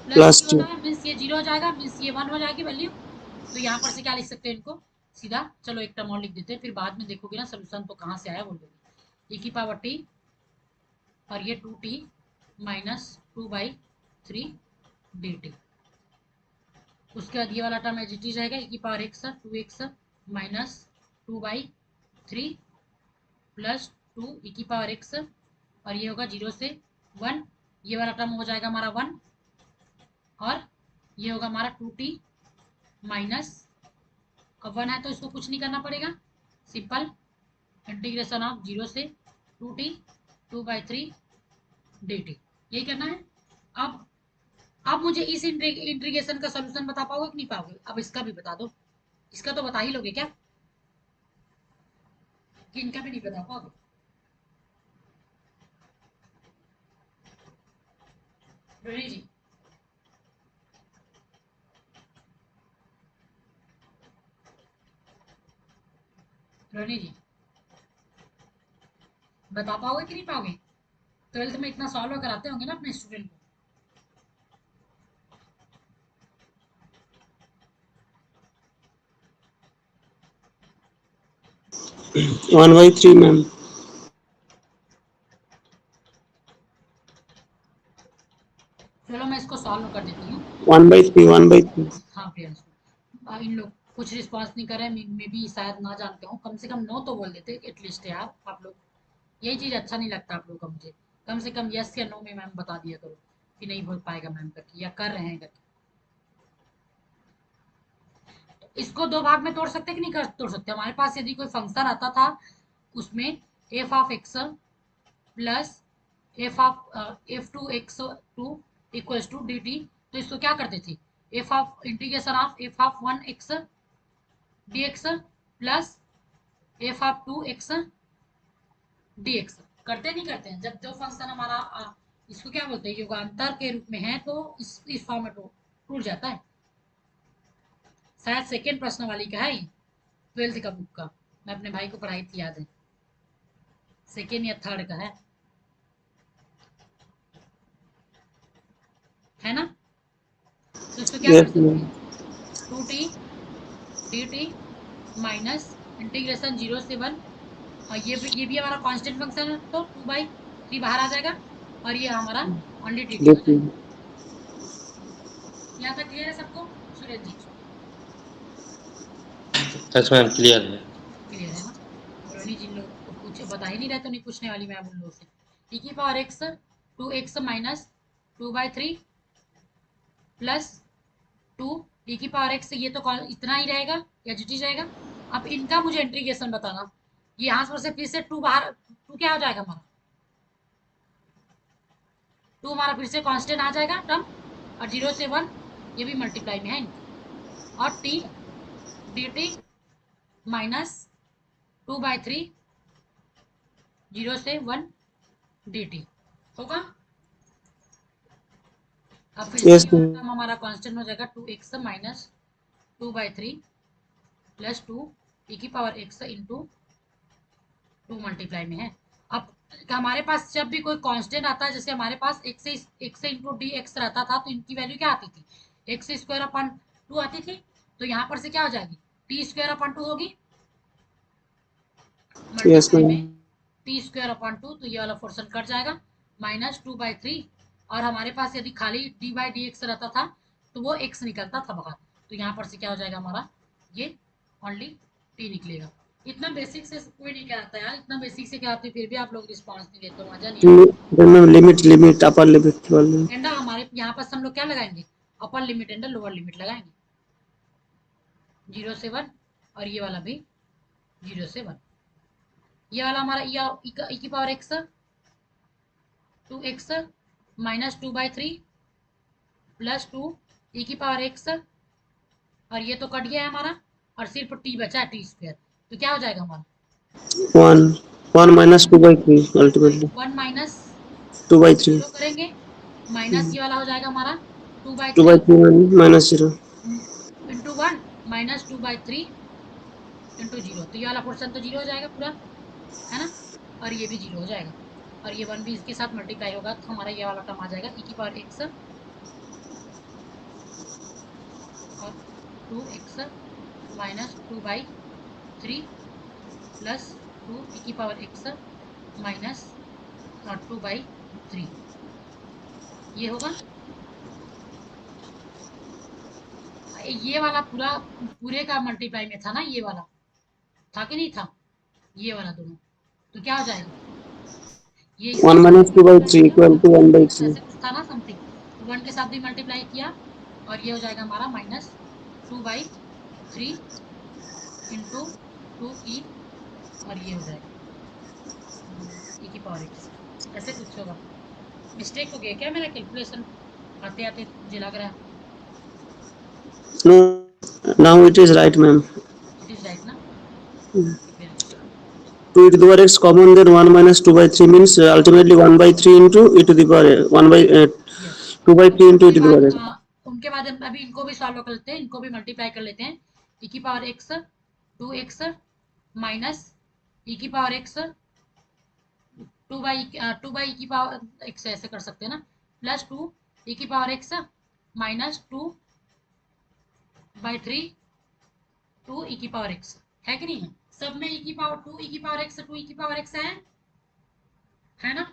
A: plus
B: plus
A: T
B: 2.
A: होता है, मीन्स ये 0 हो जाएगा, मीन्स ये 1 हो जाएगी वैल्यू। तो यहाँ पर से क्या लिख सकते हैं इनको सीधा, चलो एक टर्म और लिख देते हैं, फिर बाद में देखोगे ना सोल्यूशन तो कहाँ से आया बोल दोगे। ई की पावर टी और ये 2t माइनस 2/3 dt। उसके बाद ये वाला टर्म एज इट इज रहेगा, ई की power x 2x minus 2/3 plus 2 ई की पावर एक्स, और ये होगा 0 से 1, ये वाला टर्म हो जाएगा हमारा 1, और ये होगा हमारा 2t माइनस, अब 1 है तो इसको कुछ नहीं करना पड़ेगा, सिंपल इंटीग्रेशन ऑफ 0 से 2t 2/3 dt, यही करना है। अब मुझे इस इंटीग्रेशन का सॉल्यूशन बता पाओगे कि नहीं पाओगे? अब इसका भी बता दो, इसका तो बता ही लोगे क्या, कि इनका भी नहीं बता पाओगे? रोहिणी जी, रोहिणी जी बता पाओगे कि नहीं पाओगे? 12th में इतना सॉल्व कराते होंगे ना अपने स्टूडेंट को।
B: 1/3 मैम.
A: चलो मैं इसको सॉल्व कर देती हूँ।
B: 1/3 1/3.
A: हाँ प्रियांशु, इन लोग कुछ रिस्पॉन्स नहीं कर रहे हैं, मे भी शायद ना जानते हो, कम से कम नो तो बोल देते एटलीस्ट यार आप लोग। यही चीज़ अच्छा नहीं लगता आप लोग का मुझे, कम से कम यस या नो में मैम बता दिया करो कि नहीं बोल पाएगा मैम करके, या कर रहे हैं करके। तो इसको दो भाग में तोड़ सकते कि नहीं कर तोड़ सकते? हमारे पास यदि कोई फंक्शन आता था उसमें F of x plus f2x2 equals to dt, तो इसको क्या करते थे, F of integration of F of 1x dx plus F of 2x dx करते नहीं करते हैं? जब जो फंक्शन हमारा इसको क्या बोलते हैं, युगांतर के रूप में है, तो इस फॉर्म में टूट जाता है। शायद सेकेंड प्रश्न वाली का है, 12th का बुक का, मैं अपने भाई को पढ़ाई थी, याद है, सेकेंड या थर्ड का है ना? तो इसको क्या कर
B: Yes
A: सकते
B: मैम.
A: हैं, 2t dt माइनस इंटीग्रेशन 0 से 1, और ये भी हमारा कांस्टेंट फंक्शन है तो 2/3 बाहर आ जाएगा, और ये हमारा ओनली dt हो जाएगा। यहाँ तक क्लियर है सबको? Suresh ji
E: yes ma'am clear है।
A: क्लियर है ना? रोहिणी जिन लोग को पूछे बता ही नहीं रहे तो नहीं पूछने वाली मैं उन लोगों से। e की power x 2x minus 2/3 plus 2 e की पावर x, ये तो इतना ही रहेगा या जीटी रहेगा। अब इनका मुझे इंटीग्रेशन बताना, ये यहाँ से फिर से 2 बाहर, 2 क्या हो जाएगा हमारा, 2 हमारा फिर से कांस्टेंट आ जाएगा टर्म, और 0 से 1 ये भी मल्टीप्लाई में है इनके, और t dt माइनस 2/3 0 से 1 dt होगा। अब फिर से
B: Yes
A: ये वाला
B: मैम.
A: टर्म हमारा कांस्टेंट हो जाएगा 2x माइनस 2/3 प्लस 2 e की पावर x इंटू 2 मल्टीप्लाई में है। अब हमारे पास जब भी कोई कांस्टेंट आता है, जैसे हमारे पास x से इंटू डी एक्स रहता था, तो इनकी वैल्यू क्या आती थी, एक्स स्क्वायर अपन 2 आती थी, तो यहाँ पर से क्या हो जाएगी, टी स्क्वायर अपन 2 होगी,
B: Yes
A: मल्टीप्लाई
B: मैम.
A: में टी स्क्वायर अपन 2, तो ये वाला पोर्शन कट जाएगा, माइनस 2/3, और हमारे पास यदि खाली डी बाई डी एक्स रहता था तो वो x निकलता था बाहर, तो यहाँ पर से क्या हो जाएगा हमारा, ये ओनली टी निकलेगा। इतना बेसिक से कोई नहीं कराता यार, इतना बेसिक से कराते फिर भी आप लोग रिस्पॉन्स नहीं देते हो, मजा नहीं आता।
B: then ma'am limit upper limit वाले
A: एंड हमारे यहाँ पास हम लोग क्या लगाएंगे, upper limit and lower limit लगाएंगे, 0 से 1, और ये वाला भी 0 से 1। ये वाला हमारा e की power x 2x minus 2/3 plus 2 e की पावर x, और ये तो कट गया है हमारा, और सिर्फ t बचा है t², तो क्या हो जाएगा हमारा
B: 1 माइनस 2/3 अल्टीमेटली
A: 1 माइनस
B: 2/3
A: 0 करेंगे, माइनस ये वाला हो जाएगा हमारा 2/3
B: 2/3 माइनस 0
A: इंटू 1 माइनस 2/3 इंटू 0, तो ये वाला पोर्शन तो 0 हो जाएगा पूरा, है ना, और ये भी 0 हो जाएगा, और ये 1 भी इसके साथ मल्टीप्लाई होगा, तो हमारा ये वाला टर्म आ जाएगा e की पावर x और 2x माइनस 2/3 प्लस 2 e की पावर x माइनस 2/3, ये होगा। ये वाला पूरे का मल्टीप्लाई में था ना, ये वाला था कि नहीं था, ये वाला दोनों, तो क्या हो जाएगा, ये
B: 1 माइनस 2/3 इक्वल टू 1/3
A: ऐसे कुछ था ना समथिंग, तो 1 के साथ भी मल्टीप्लाई किया, और ये हो जाएगा हमारा माइनस 2/3 इंटू 2e, और ये हो जाएगा e की पावर x, ऐसे कुछ होगा। मिस्टेक हो गया क्या मेरा कैलकुलेशन आते आते, मुझे लग रहा है
B: no now it is right ma'am
A: it is right ना।
B: 2 e to the power x common, then 1 minus 2/3 means ultimately 1/3 into e to the power 2/3 into e to the power x
A: उनके बाद हम अभी इनको भी सॉल्व कर लेते हैं, इनको भी मल्टीप्लाई कर लेते हैं, e की power x 2x minus e की पावर x 2 बाई की पावर x, ऐसे कर सकते हैं ना, प्लस 2 e की पावर x माइनस 2/3 2 e की पावर x, है कि नहीं है, सब में e की पावर 2 e की पावर x 2 e की पावर x है ना,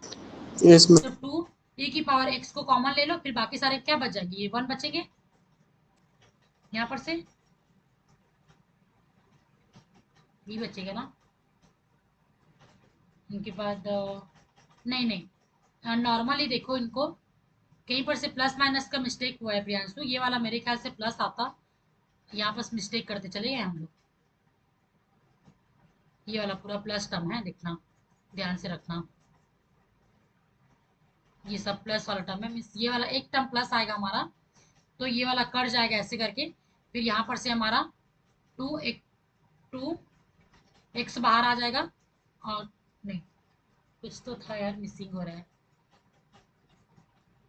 B: yes ma'am
A: तो 2 e की पावर x को कॉमन ले लो, फिर बाकी सारे क्या बच जाएंगे, ये 1 बचेंगे यहाँ पर से, ये बचेगा ना, इनके बाद नहीं नहीं, नॉर्मली देखो इनको, कहीं पर से प्लस माइनस का मिस्टेक हुआ है प्रियांशु, ये वाला मेरे ख्याल से प्लस आता, यहाँ पर मिस्टेक करते चले गए हम लोग, ये वाला पूरा प्लस टर्म है, देखना ध्यान से रखना, ये सब प्लस वाला टर्म है, मीन्स ये वाला एक टर्म प्लस आएगा हमारा, तो ये वाला कट जाएगा ऐसे करके, फिर यहाँ पर से हमारा 2x बाहर आ जाएगा, और नहीं कुछ तो था यार, मिसिंग हो रहा है,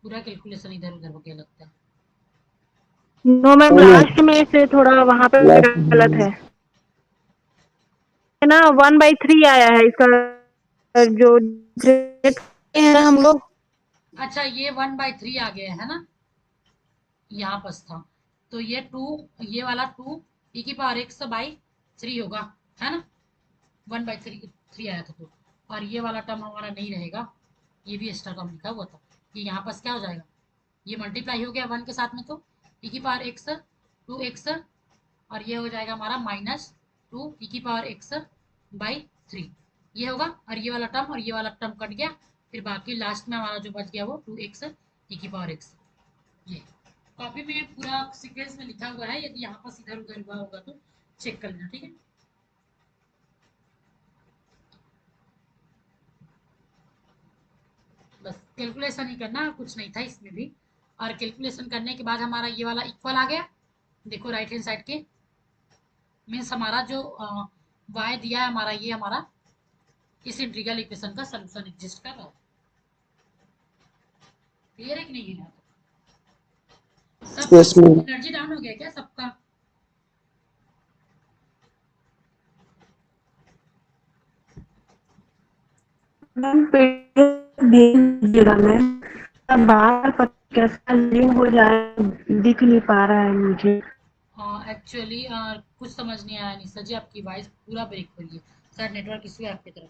A: पूरा कैलकुलेशन इधर उधर हो गया लगता है।
C: नो मैम, लास्ट में से थोड़ा वहाँ पे गलत है ना, 1/3 आया है इसका, जो है ना हम लोग।
A: अच्छा ये 1/3 आ गया है ना, यहाँ पर था, तो ये 2, ये वाला 2 e की पावर x/3 होगा, है ना, 1/3 आया था तो, और ये वाला टर्म हमारा नहीं रहेगा, ये भी एक्स्ट्रा टर्म लिखा हुआ था, ये यहाँ पास क्या हो जाएगा, ये मल्टीप्लाई हो गया 1 के साथ में, तो e की पावर x 2x, और ये हो जाएगा हमारा माइनस 2 e की पावर x/3, ये होगा, और ये वाला टर्म और ये वाला टर्म कट गया, फिर बाकी लास्ट में हमारा जो बच गया वो 2x e की पावर x, ये कॉपी में पूरा सीक्वेंस में लिखा हुआ है, यदि यहाँ पर इधर उधर हुआ होगा तो चेक कर लेना, ठीक है। बस कैलकुलेशन ही करना, कुछ नहीं था इसमें भी, और कैलकुलेशन करने के बाद हमारा ये वाला इक्वल आ गया, देखो राइट हैंड साइड के, मीन्स हमारा जो y दिया है हमारा, ये हमारा इस इंटीग्रल इक्वेशन का सलूशन एग्जिस्ट कर रहा है, क्लियर है कि नहीं है,
B: yes
A: सबका
B: ma'am
A: एनर्जी डाउन हो गया क्या सबका,
C: मैम दीजिएगा मैम, अब बाहर पर कैसा लिंक हो जाए, दिख नहीं पा रहा है मुझे।
A: एक्चुअली कुछ समझ नहीं आया निशा जी, आपकी वॉइस पूरा ब्रेक हो रही है, शायद नेटवर्क इशू है आपकी तरफ।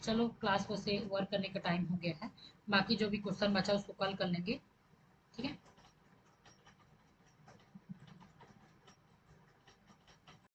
A: चलो क्लास को से वर्क करने का टाइम हो गया है, बाकी जो भी क्वेश्चन बचा उसको कल कर लेंगे।